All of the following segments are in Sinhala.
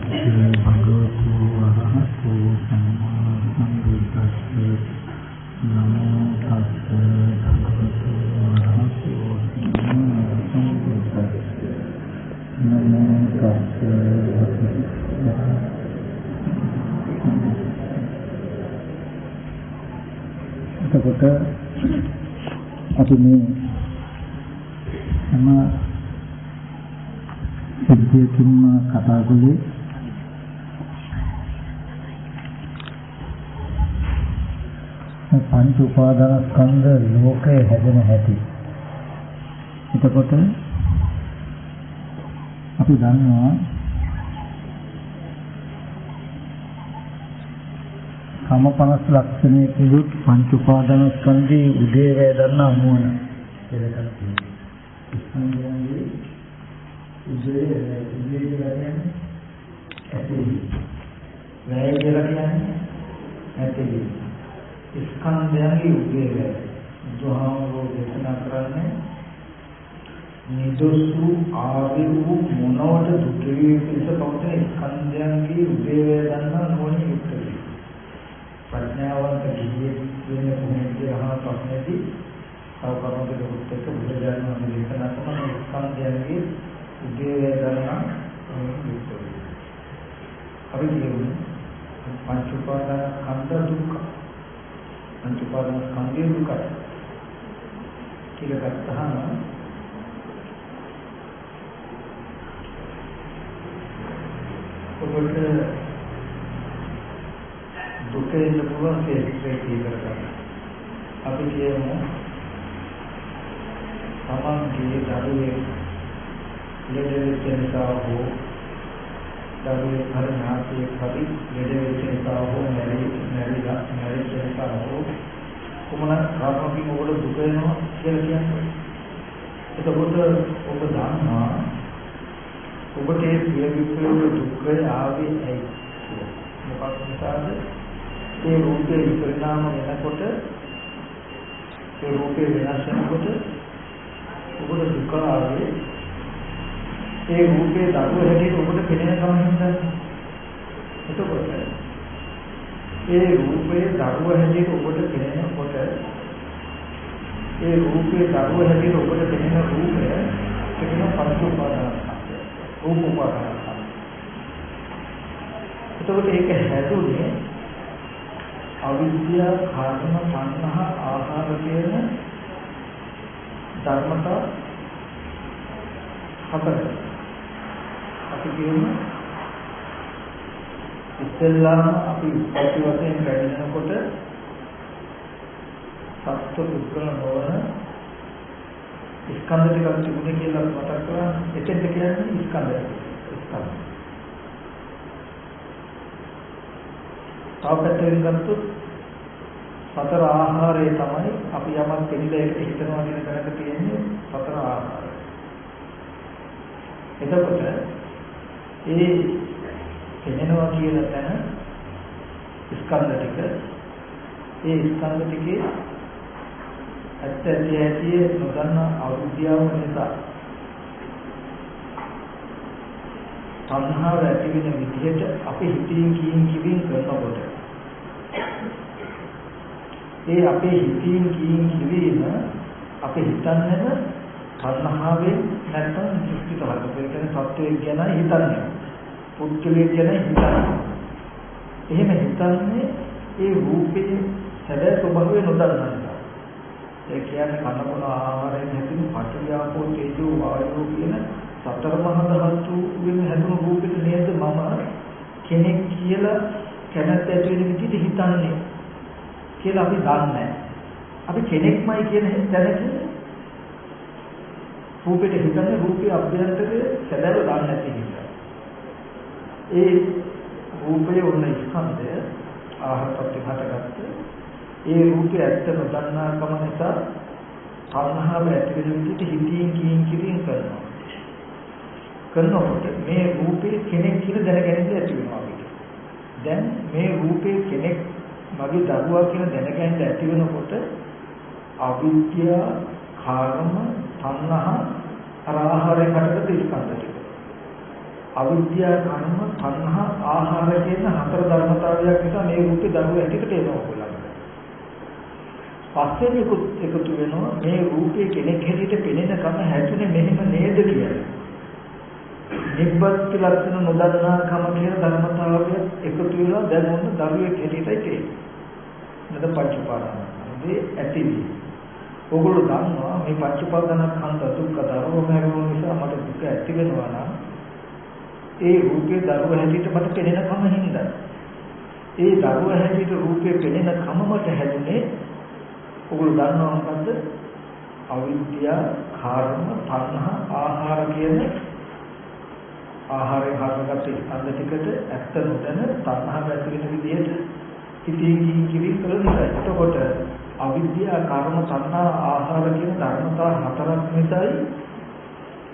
භගවතු වරහතෝ සම්මා සම්බුද්දස්ස නමෝ තස්ස භගවතු වරහතෝ සම්මා සම්බුද්දස්ස නමෝ තස්ස. එතකොට අපි මේ හැම සිද්ධියකින්ම කතා කළේ පංච උපාදානස්කන්ධ ලෝකයේ හැදෙන හැටි. එතකොට අපි දන්නවා සමපනස් ලක්ෂණයේ කිව්වොත් පංච උපාදානස්කන්ධයේ උදේ වේ දන්නා මොන කියලා කියනවා. උදේ කියලා කියන්නේ ඇතිලි. වැය කියලා කියන්නේ ඇතිලි. ස්කන්ධයන්ගේ උදේ වේ. දුහාවෝ දේශනා කරන්නේ නිදොසු ආවිරු මොනවට දුකේ පිට පවතින ස්කන්ධයන්ගේ උදේ වේ දන්නා නොවන යුක්තයි. ප්‍රඥාවන්ත කියේ වෙන කොහොමද අහන ප්‍රශ්නේදී අවකරණයට උත්තර බුදුරජාණන් වහන්සේ දේශනා කරන ස්කන්ධයන්ගේ උදේ වේ දන්නා යුක්තයි. අපි කියන්නේ පංච උපාදාන ස්කන්ධ දුක්ඛ. පංච උපාදාන ස්කන්ධය දුක්ඛ කියලා ගත්තහම ඔබට දුකේ ලබන ක්ෂේත්‍රය කියලා අපි කියමු තමන්ගේ දරුවේ ලෙඩ නිසා හෝ දරුවේ පරිණාමයේ කවි ලෙඩ නිසා හෝ මැරිලා නිසා හෝ කොමන කාරණකින් ඔබට දුක වෙනවා කියලා කියන්නේ. එතකොට ඔබ දන්නවා ඔබට ඒ පිළිවිපුල දුක ආවේ ඇයි කියලා. මොකක් නිසාද? ඒ රූපේ පරිණාම වෙනකොට ඒ රූපේ වෙනස් වෙනකොට ඔබට දුක ආවේ ඒ රූපේ දරුව හැටියට ඔබට පෙනෙන කම හින්දා. එතකොට ඒ රූපේ දරුව හැටියට ඔබට පෙනෙනකොට ඒ රූපේ දරුව හැටියට ඔබට පෙනෙන රූපය කියන පංච උපාදාන රූප උපාදාන. එතකොට ඒක හැදුනේ අවිද්‍යාව, කර්ම, සංහා, ආහාර කියන ධර්මතා හතර. අපි කියමු ඉස්සෙල්ලාම අපි උපත් වශයෙන් වැඩෙනකොට සත්ව පුද්ගල නොවන ස්කන්ධ ටිකක් තිබුණේ කියලා මතක් කරා. එතෙන්ද කියන්නේ ස්කන්ධය. ස්කන්ධ. තාපයෙන් ගත්තොත් සතර ආහාරය තමයි අපි යමක් පිළිදෙකට හිතනවා කියන තැනක තියෙන්නේ සතර ආහාරය. එතකොට ඒ පෙනෙනවා කියන තැන ස්කන්ධ ටික ඒ ස්කන්ධ ටිකේ ඇත්ත ඇති නොදන්න අවිද්‍යාව නිසා සංහාර ඇති වෙන විදිහට අපි හිතින් කියින් කරනකොට ඒ අපේ හිතින් කියින් අපි හිතන්නේ සංහාවෙන් නැත්නම් දෘෂ්ටි තලක. ඒ කියන්නේ සත්‍යය ගැන හිතන්නේ. පුද්ගලයෙක් ගැන හිතන්නේ. එහෙම හිතන්නේ ඒ රූපේ සැබෑ ස්වභාවය නොදන්නා නිසා. ඒ කියන්නේ කනබුන ආහාරයෙන් හැදෙන පටිඝාපෝ තේජෝ වායෝ කියන සතර මහා ධාතු වෙන හැදුණු රූපෙට නේද මම කෙනෙක් කියලා කැමැත්ත ඇති වෙන විදිහට හිතන්නේ කියලා අපි දන්නේ. අපි කෙනෙක්මයි කියන දැනගෙන රූපෙට හිතන්නේ රූපේ අභ්‍යන්තරයේ සැබෑව දන්නේ නැති නිසා. ඒ රූපයේ උන්න ස්කන්ධය ආහාරපත් හටගත්ත ඒ රූපය ඇත්ත නොදන්නා කම නිසා සංහාව ඇති වෙන විදිහට හිතින් කියින් කරනකොට මේ රූපේ කෙනෙක් කියලා දැනගැනීම ඇති වෙනවා අපිට. දැන් මේ රූපේ කෙනෙක් මගේ දරුවා කියලා දැනගැනීම ඇති වෙනකොට අවිද්‍යාව, කර්ම, සංහා, ආහාරයෙන් හටගත්ත ස්කන්ධ ටික. අවිද්‍යා කර්ම තණ්හා ආහාර කියන හතර ධර්මතාවයක් නිසා මේ රූපේ දරුව හැටියට එනවා ඔයගොල්ලන්ට. පස්සේ එකතු වෙනවා මේ රූපේ කෙනෙක් හැටියට පෙනෙන කම හැදුනේ මෙහෙම නේද කියලා. නිබ්බත් ලක්ෂණ නොදන්නා කම කියන ධර්මතාවය එකතු වෙනවා දැන් මොන දරුවෙක් හැටියටයි තියෙන්නේ. නේද පංච උපාදානස්කන්ධේ ඇතිවි. ඔයගොල්ලෝ දන්නවා මේ පංච උපාදානස්කන්ධ දුක්ඛ ධර්ම නිසා මට දුක ඇති වෙනවා නම් ඒ රූපේ දරුව හැටියට මට පෙනෙන කම හින්දා. ඒ දරුව හැටියට රූපේ පෙනෙන කම මට හැදුනේ ඔයගොල්ලෝ දන්නවා මොකද්ද? අවිද්‍යාව, කර්ම, තණ්හා, ආහාර කියන ආහාරයෙන් හටගත් ස්කන්ධ ටිකට ඇත්ත නොදැන තණ්හාව ඇති වෙන විදිහට ඉතිං කිවි කළ නිසා. එතකොට අවිද්‍යාව, කර්ම, තණ්හා, ආහාර කියන ධර්මතා හතරක් නිසායි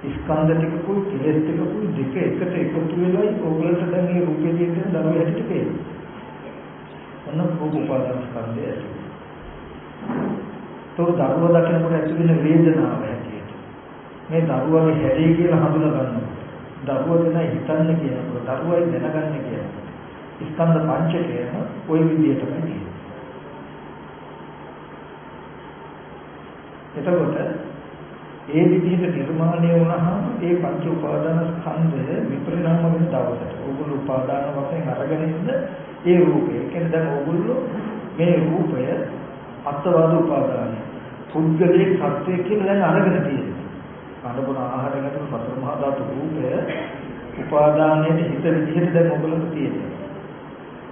ස්කන්ධ ටිකකුයි කෙලෙස් ටිකකුයි දෙක එකට එකතු වෙලායි ඕගලන්ට දැන් මේ රූපේ තියෙන දරුව හැටියට පේන්නේ. ඔන්න රූප උපාදාන ස්කන්ධය ඇති. තෝ දරුව දකිනකොට ඇති වෙන වේදනාව හැටියට මේ දරුවගේ හැඩය කියලා හඳුනා ගන්නවා. දරුව ගැන හිතන්න කියනකොට දරුවයි දැනගන්න කියනකොට ස්කන්ධ පංචකයම ওই විදිහටම තියෙනවා. එතකොට ඒ විදිහට නිර්මාණය වුණාම ඒ පංච උපාදාන ස්කන්ධය විපරිණාම වෙන දවසට ඕගොල්ලෝ උපාදාන වශයෙන් අරගෙන ඉන්න ඒ රූපය. කියන්නේ දැන් ඕගොල්ලෝ මේ රූපය අත්වාද උපාදානයි. පුද්ගලයේ සත්‍යය කියලා දැන් අරගෙන තියෙනවා. කනබුන ආහාරයෙන් ගන්න සතර මහා ධාතු රූපය උපාදානයේ හිත විදිහට දැන් ඕගොල්ලන්ට තියෙනවා.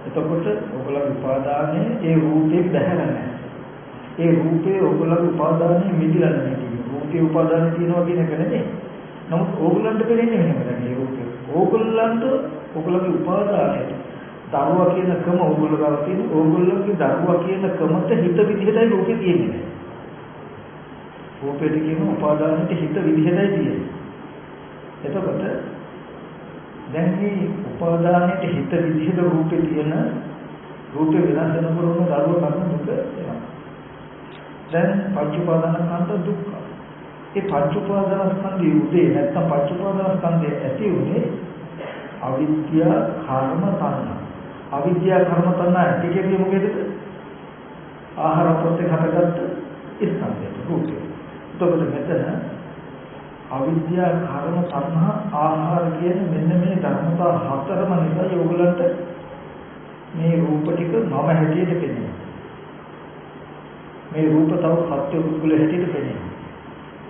එතකොට ඕගොල්ලෝ උපාදානයේ ඒ රූපේ බැහැර නැහැ. ඒ රූපේ ඕගොල්ලෝ උපාදානයේ මිදිලා නැහැ. රූපේ උපාදානයේ තියෙනවා කියන එක නෙමෙයි. නමුත් ඕගොල්ලන්ට පෙනෙන්නේ මෙහෙම දැන් මේ රූපේ. ඕගොල්ලන්ගේ උපාදානයේ දරුවා කියන කම ඕගොල්ලෝ ගාව තියෙන ඕගොල්ලෝගේ දරුවා කියන කමට හිත විදිහටයි රූපේ තියෙන්නේ. රූපෙට කියන උපාදානෙට හිත විදිහටයි තියෙන්නේ. එතකොට දැන් මේ උපාදානෙට හිත විදිහට රූපේ තියෙන රූපේ වෙනස් වෙනකොට දරුවා කරන දුක එනවා. දැන් පංච උපාදානස්කන්ධ දුක්ඛ. ඒ පංච උපාදානස්කන්ධයේ උදේ නැත්තම් පංච උපාදානස්කන්ධයේ ඇති උනේ අවිද්‍යාව, කර්ම, තණ්හා. අවිද්‍යාව, කර්ම, තණ්හා ඇති කියන්නේ මොකේද? ආහාර ප්‍රත්‍ය හටගත්ත ස්කන්ධයට රූපේ. එතකොට මෙතන අවිද්‍යාව, කර්ම, තණ්හා, ආහාර කියන මෙන්න මේ ධර්මතා හතරම නිසා යෝගලන්ට මේ රූප ටික මම හැටියට පෙනෙනවා. මේ රූප තව සත්‍ය පුද්ගල හැටියට පෙනෙනවා.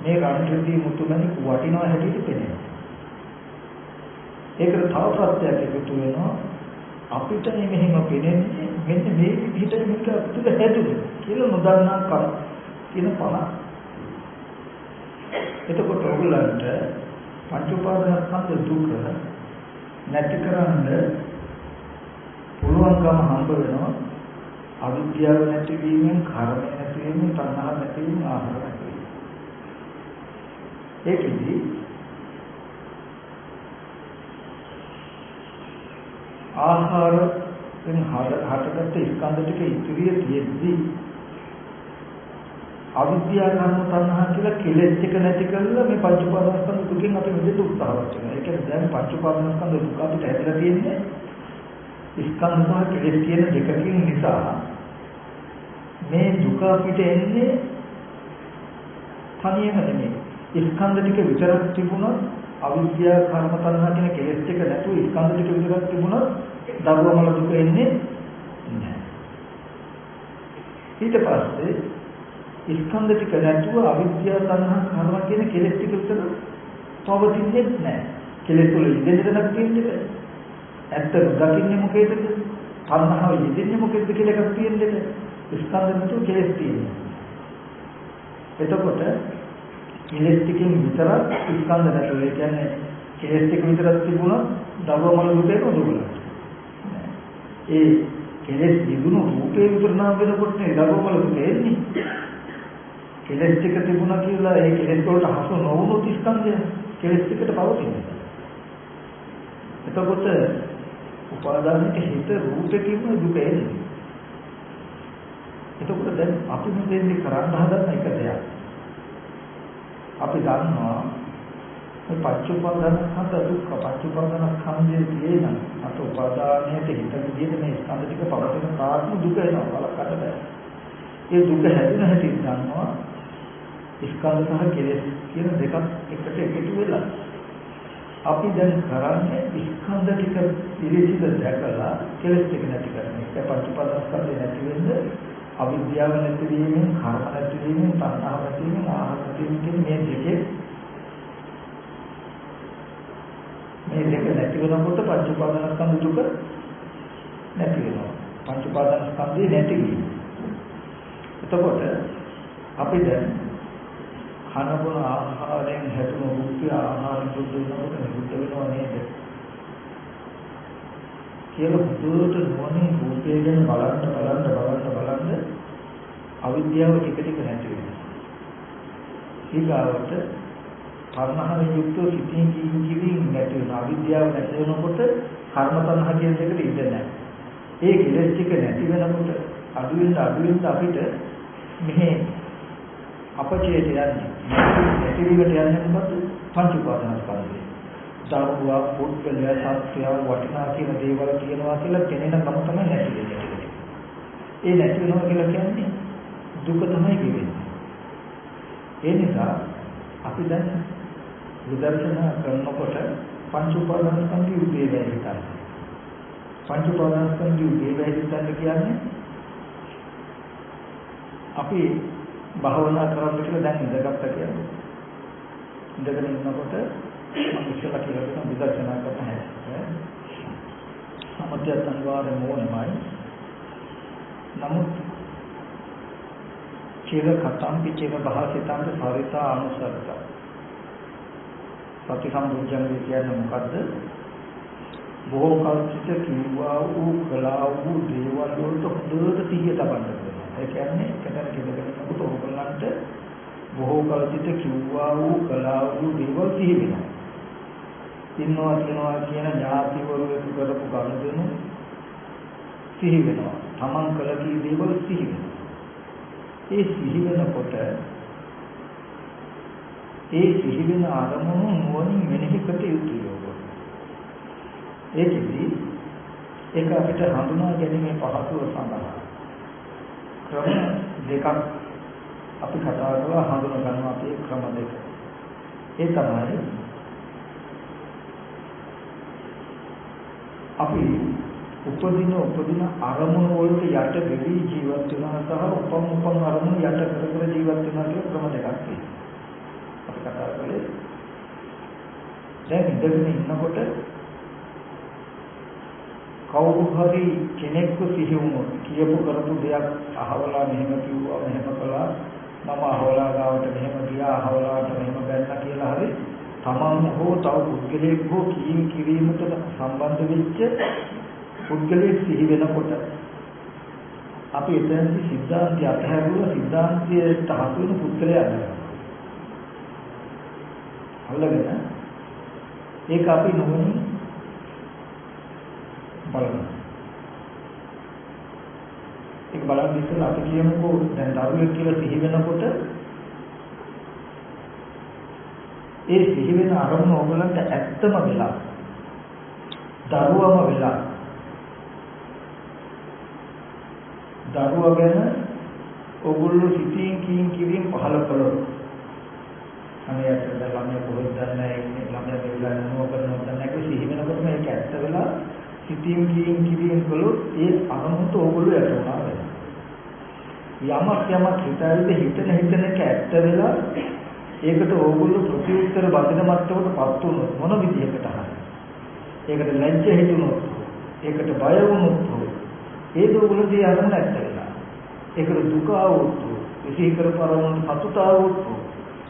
මේ රාජ්‍යදී මුතුමැණික් වටිනවා හැටියට පෙනෙනවා. ඒකට තව ප්‍රත්‍යක් එකතු වෙනවා. අපිට මෙහෙම පෙනෙන්නේ මෙන්න මේ විදිහට මේක අපිට හැදුනේ කියලා නොදන්නා කම කියන පණ. එතකොට ඔයගලන්ට පංච උපාදානස්කන්ධ දුක නැති කරන්න පුළුවන්කම හම්බ වෙනවා. අවිද්‍යාව නැතිවීමෙන්, කර්ම නැතිවීමෙන්, තණ්හා නැතිවීමෙන්, ආහාර නැතිවීමෙන්. ඒකෙදි ආහාරයෙන් හටගත්ත ස්කන්ධ ටික ඉතිරිය තියෙද්දී අවිද්‍යාව, කර්ම, තණ්හා කියලා කෙලෙස් ටික නැති කරලා මේ පංච උපාදානස්කන්ධ දුකෙන් අපි මිදෙන්න උත්සාහවත් වෙනවා. ඒ කියන්නේ දැන් පංච උපාදානස්කන්ධ දුක අපිට හැදලා තියෙන්නේ ස්කන්ධ සහ කෙලෙස් කියන දෙකකින් නිසා. මේ දුක අපිට එන්නේ තනියම නෙමෙයි. ස්කන්ධ ටික විතරක් තිබුණොත් අවිද්‍යාව, කර්ම, තණ්හා කියන කෙලෙස් ටික නැතුව ස්කන්ධ ටික විතරක් තිබුණොත් දරුවමල දුක එන්නේ නැහැ. ඊට පස්සේ ස්කන්ධ ටික නැතුව අවිද්‍යාව, තණ්හා, කර්ම කියන කෙලෙස් ටික විතර පවතින්නේ නැහැ. කෙලෙස් වල ඉඳෙන්නක් තියෙන්නේ. ඇත්ත දකින්නේ මොකේද? තණ්හාව යෙදෙන්නේ මොකේද කියලා එකක් තියෙන්නේ. ස්කන්ධ නැතුව කෙලෙස් තියෙනවා. එතකොට කෙලෙස් ටිකෙන් විතරක් ස්කන්ධ නැතුව ඒ කියන්නේ කෙලෙස් ටික විතරක් තිබුණොත් දවමල දුකේ නොදුණා. ඒ කෙලෙස් දිනුන රූපේ විතරනම් වෙනකොට නේ දවමල දුක එන්නේ. කෙලෙස් ටික තිබුණා කියලා ඒ කෙලෙස් වලට හසු නොවුණු ස්කන්ධය කෙලෙස් ටිකට පවතිනවා. එතකොට උපාදානයේ හිත රූපෙකින්ම දුක එන්නේ. එතකොට දැන් අපි මෙතෙන්දි කරන්න හදන එක දෙයක්. අපි දන්නවා මේ පංච උපාදානස්කන්ධ දුක්ඛ පංච උපාදානස්කන්ධයේ තියෙන අත උපාදානයේ හිත විදිහට මේ ස්කන්ධ ටික පවතින කාර්ම දුක එනවා බලකට බෑ. ඒ දුක හැදෙන හැටි ගන්නවා ස්කන්ධ සහ කෙලෙස් කියන දෙකක් එකට එකතු වෙලා. අපි දැන් කරන්නේ ස්කන්ධ ටික පිළිසිඳ දැකලා කෙලෙස් ටික නැති කරන එක. පංච උපාදානස්කන්ධය නැති වෙන්නේ අවිද්‍යාව නැති වීමෙන්, කර්ම නැති වීමෙන්, තණ්හාව නැති වීමෙන්, ආහාර නැති වීමෙන් මේ දෙකේ මේ දෙක නැති වෙනකොට පංච උපාදානස්කන්ධ දුක නැති වෙනවා. පංච උපාදානස්කන්ධය නැති වීම. එතකොට අපි දැන් කනබුන ආහාරයෙන් හැදුණු රූපය ආහාරයෙන් දුක් වෙනකොට නිරුද්ධ වෙනව නේද? කියලා හුදුට නොවනින් රූපය ගැන බලන්න අවිද්‍යාව ටික ටික නැති වෙනවා. ඊගාවට කර්මහන යුක්ත සිතින් කිවින් නැති වෙනවා. අවිද්‍යාව නැති වෙනකොට කර්ම තණ්හා කියන දෙකට ඉඳ නැහැ. ඒ කෙලෙස් ටික නැති වෙනකොට අඩුවෙන් අපිට මෙහි අපචේත යන්නේ නැතිවීමට යන්නේ මොකද්ද? පංච උපාදානස්කන්ධය. දරුවා, පුද්ගලයා, සත්‍යය, වටිනා කියන දේවල් කියනවා කියලා කෙනෙක් නම් තමයි නැති වෙන්නේ. ඒ නැති වෙනවා කියලා කියන්නේ දුක තමයි කියන්නේ. ඒ නිසා අපි දැන් විදර්ශනා කරනකොට පංච උපාදානස්කන්ධය උදේවැය හිතන්න. පංච උපාදානස්කන්ධය උදේවැය හිතන්න කියන්නේ අපි භාවනා කරන්න කියලා දැන් ඉඳගත්තා කියන්නේ. ඉඳගෙන ඉන්නකොට මම ඉස්සෙල්ලා කියලා දුන්නා විදර්ශනා කරන හැටි. සමථය සංවාරේ මොනමයි. නමුත් චිර කතම්පි චිර භාසිතාන්ත සරිතා අනුසරත. සති සම්බුද්ධංගේ කියන්නේ මොකද්ද? බොහෝ කල් සිට කිව්වා වූ කළා වූ දේවල් වලට හොඳට සිහිය තබන්න ඕනේ. ඒ කියන්නේ එකතැන කිව්වකට ඕගොල්ලන්ට බොහෝ කල සිට කිව්වා වූ කළා වූ දේවල් සිහි වෙනවා. ඉන්නවා කියනවා කියන ඥාතිවරු එකතු කරපු කරුණු සිහි වෙනවා. තමන් කළ කී දේවල් සිහි වෙනවා. ඒ සිහි වෙනකොට ඒ සිහි වෙන අරමුණු නුවණින් මෙනෙහි කොට යුතුයි. ඒකෙදි ඒක අපිට හඳුනා ගැනීමේ පහසුව සඳහා ක්‍රම දෙකක් අපි කතා කරලා හඳුනා ගන්නවා. අපේ ක්‍රම දෙක. ඒ තමයි අපි උපදින අරමුණු වලට යට වෙවි ජීවත් වෙනවා සහ උපන් අරමුණු යට කර ජීවත් වෙනවා කියන ක්‍රම දෙකක් තියෙනවා. අපි කතා කරන්නේ දැන් ඉඳගෙන ඉන්නකොට කවුරු හරි කෙනෙක්ව සිහි වුණොත් කියපු කරපු දෙයක් අහවලා මෙහෙම කිව්වා මෙහෙම කළා මම අහවලා ගාවට මෙහෙම ගියා අහවලාට මෙහෙම බැලුවා කියලා හරි තමන් හෝ තව පුද්ගලයෙක් හෝ කිරීමට සම්බන්ධ වෙච්ච පුද්ගලයෙක් සිහි වෙනකොට අපි එතනදි සිද්ධාන්තය අතහැරලා සිද්ධාන්තයට හසු වෙන පුද්ගලයා අල්ලගෙන ඒක අපි නොවනින් බලන්න. ඒක බලන්න ඉස්සෙල්ලා අපි කියමුකෝ දැන් දරුවෙක් කියලා සිහි වෙනකොට ඒ සිහි වෙන අරමුණ ඕගලන්ට ඇත්තම වෙලා දරුවම වෙලා දරුවා ගැන ඕගොල්ලෝ සිතින් කියින් පහල කළොත් අනේ ඇත්තට ළමයා කොහෙද දන්නේ ඉන්නේ ළමයා දෙවිලා නෝකරනවා දන්නේ කො සිහි වෙනකොට මේක ඇත්ත වෙලා සිතින් කියින් කළොත් ඒ අරමුණට ඕගොල්ලෝ යට වුණා වෙනවා. යමක් හිතන එක ඇත්ත වෙලා ඒකට ඕගොල්ලෝ ප්‍රතිඋත්තර බඳින මට්ටමකටපත් වුණොත් මොන විදිහකට හරි ඒකට ලැජ්ජ හිතුනොත් ඒකට බය වුණොත් ඒ දෝගොල්ලෝගේ අරමුණ ඇත්ත වෙලා ඒකට දුක ආවොත් විශේෂ කරපරවුණු සතුට ආවොත්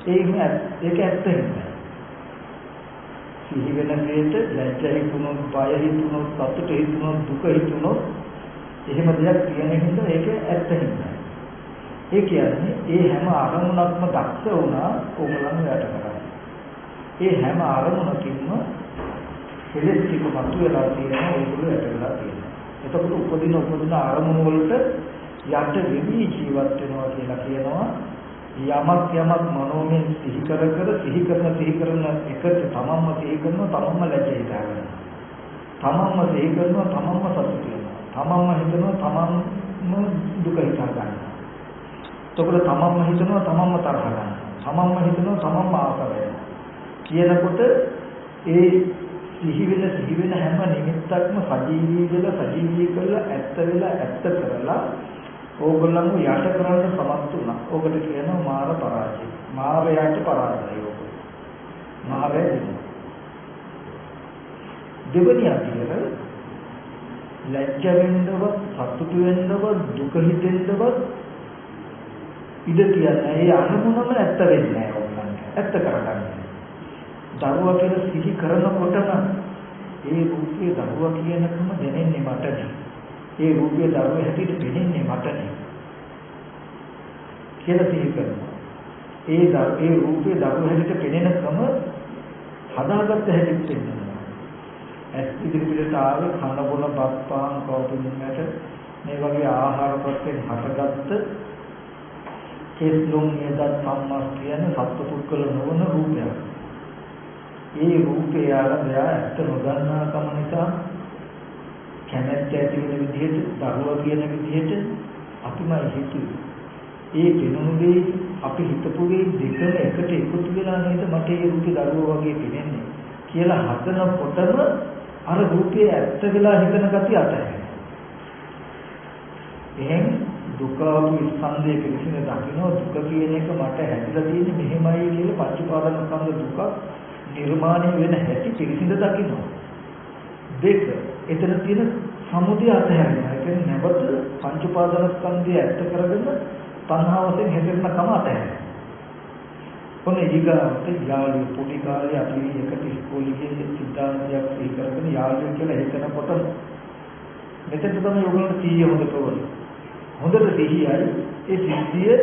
ඒක ඇත්ත වෙනවා. සිහි වෙන දෙයට ලැජ්ජ හිතුනොත් බය හිතුනොත් සතුට හිතුනොත් දුක හිතුනොත් එහෙම දෙයක් කියන හින්දා ඒක ඇත්ත වෙනවා. ඒ කියන්නේ ඒ හැම අරමුණක්ම දක්ෂ වුණා ඕගලන් යට කරා. ඒ හැම අරමුණකින්ම කෙලෙස් ටික මතුවලා තියෙනවා ඒගොල්ලෝ යට වෙලා තියෙනවා. එතකොට උපදින අරමුණු වලට යට වෙවි ජීවත් වෙනවා කියලා කියනවා යමක් මනෝමය සිහි කර සිහි කරන එකට තමන්ම සිහි කරනවා තමන්ම ලැජ්ජ හිතා ගන්නවා. තමන්ම සිහි කරනවා තමන්ම සතුටු වෙනවා. තමන්ම හිතනවා තමන්ම දුක හිතා ගන්නවා. එතකොට තමන්ම හිතනවා තමන්ම තරහ ගන්නවා. තමන්ම හිතනවා තමන්ම ආස වෙනවා. කියනකොට ඒ සිහි වෙන හැම නිමිත්තක්ම සජීවී කරලා ඇත්ත කරලා ඕගොල්ලන්ව යට කරන්න සමත් වුණා. ඕකට කියනවා මාර පරාජය. මාරයට පරාජය. මාරය දෙවනිය අදියර ලැජ්ජ වෙන්නවත් සතුටු වෙන්නවත් දුක හිතෙන්නවත් ඉඩ තියන්නේ. ඒ අරමුණම ඇත්ත වෙන්නේ නැහැ ඕගොල්ලන්ට. ඇත්ත කරගන්න. දරුවා කියලා සිහි කරනකොටම ඒ රූපේ දරුවා කියනකම දැනෙන්නේ මටනේ. ඒ රූපේ දරුවා හැටියට දැනෙන්නේ මටනේ. කියලා සිහි කරනවා. ඒ රූපේ දරුවා හැටියට පෙනෙනකම හදාගත්ත හැටියට පෙනෙනවා. ඇස් ඉදිරියට ආවේ කන බොන බත්පාන් කවුරුන්කට මේ වගේ ආහාර ප්‍රත්‍යයෙන් හටගත්ත කෙස්ලොම් නේද සම්මස් කියන සත්පුද්ගල නොවන රූපයක්. ඒ රූපය ආරම්භය ඇත්ත නොදන්නා කම නිසා කැමැත්ත ඇති වෙන විදිහට දරුවා කියන විදිහට අපිමයි හිතුවේ. ඒ පෙනුනේ අපි හිතපු දෙකම එකට එකතු වෙලා නේද මට ඒ රූපේ දරුවා වගේ පෙනෙන්නේ කියලා හදනකොටම අර රූපේ ඇත්ත වෙලා හිතන ගතිය අතහැරෙනවා. එහෙන් දුක ස්කන්ධයේ පිළිසින දකින්න දුක කියන එක මට හැදිලා තියෙන්නේ මෙහෙමයි කියලා පංච උපාදානස්කන්ධ දුක නිර්මාණය වෙන හැටි පිළිසිඳ දකින්න. දෙක එතන තියෙන සමුදය අතහැරෙනවා. ඒ කියන්නේ නැවත පංච උපාදානස්කන්ධය ඇත්ත කරගෙන තණ්හාවෙන් හැදෙන්න කම අතහැරෙනවා. කොහොම ඊගාට යාළුවෝ පොඩි කාලේ අපි එකට ඉස්කෝලේ සිද්ධාන්තයක් සිහි කරගෙන යාළුවෝ කියලා හිතනකොට මෙතන තමයි ඔයගොල්ලන්ට සිහිය හොඳට ඕනේ. හොඳට සිහියයි ඒ සිහිය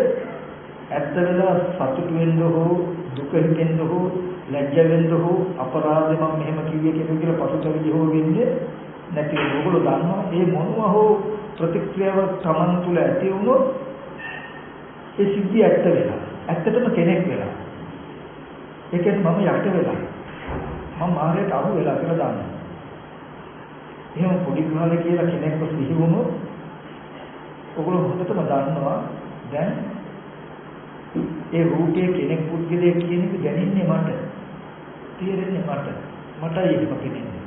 ඇත්ත වෙලා සතුටු වෙන්න හෝ දුක හිතෙන්න හෝ ලැජ්ජ වෙන්න හෝ අපරාධ මම මෙහෙම කිව්වේ කියලා පසුතැවිලි හෝ වෙන්නේ නැති ඕගොල්ලෝ දන්නවා ඒ මොනවා හෝ ප්‍රතික්‍රියාවක් Taman තුල ඇති වුණොත් ඒ සිද්ධිය ඇත්ත වෙලා ඇත්තටම කෙනෙක් වෙලා ඒ කියන්නේ මම යට වෙලා මම මායයට අහු වෙලා කියලා දන්නවා. එහෙනම් පොඩි කාලේ කියලා කෙනෙක්ව සිහි වුණොත් ඔගොල්ලෝ හොඳටම දන්නවා දැන් ඒ රූපයේ කෙනෙක් පුද්ගලයෙක් කියන එක දැනෙන්නේ මට තේරෙන්නේ මටයි ඒක පෙනෙන්නේ.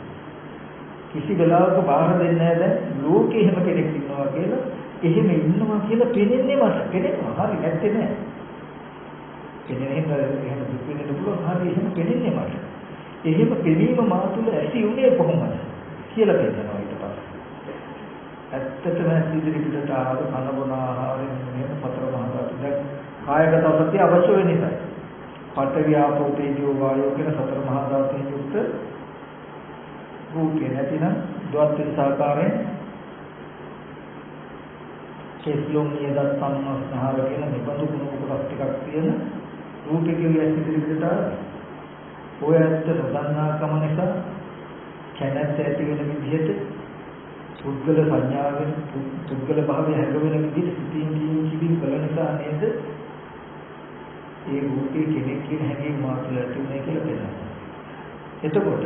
කිසි වෙලාවක බාහිර දෙන්නේ නැහැ දැන් ලෝකේ එහෙම කෙනෙක් ඉන්නවා කියලා එහෙම ඉන්නවා කියලා පෙනෙන්නේ මට පෙනෙනවා හරි නැත්තේ නෑ. පෙනෙන්නේ එහෙම දුක් වෙන්න පුළුවන් හරි එහෙම පෙනෙන්නේ මට. එහෙම පෙනීම මා තුළ ඇති උනේ කොහොමද කියලා පෙන්නනවා ඊට පස්සේ. ඇත්තටම ඉදිරි පිටට ආව කන බොන ආහාරයෙන් මෙහෙම පතර මහා ධාතු දැන් කායගත සත්‍ය අවශ්‍ය වෙන නිසා පඨවි ආපෝ තේජෝ වායෝ කියන සතර මහා ධාතුන් යුක්ත රූපේ නැතිනම් ද්වත්ති සාකාරයෙන් කෙස්ලොම් නියද සම්මස්නහර කියන නිබඳු ගුණ කොටස් ටිකක් තියෙන රූපේ කියන්නේ ඉදිරි පිටට ඔය ඇත්ත නොදන්නාකම නිසා කැමැත්ත ඇති වෙන විදිහට පුද්ගල සංඥාවෙන් පුද්ගල භාවය හැඟවෙන විදිහට සිතින් කල නිසා නේද ඒ රූපේ කෙනෙක් කියන හැඟීම මාතුල ඇති වෙන්නේ කියලා කියනවා. එතකොට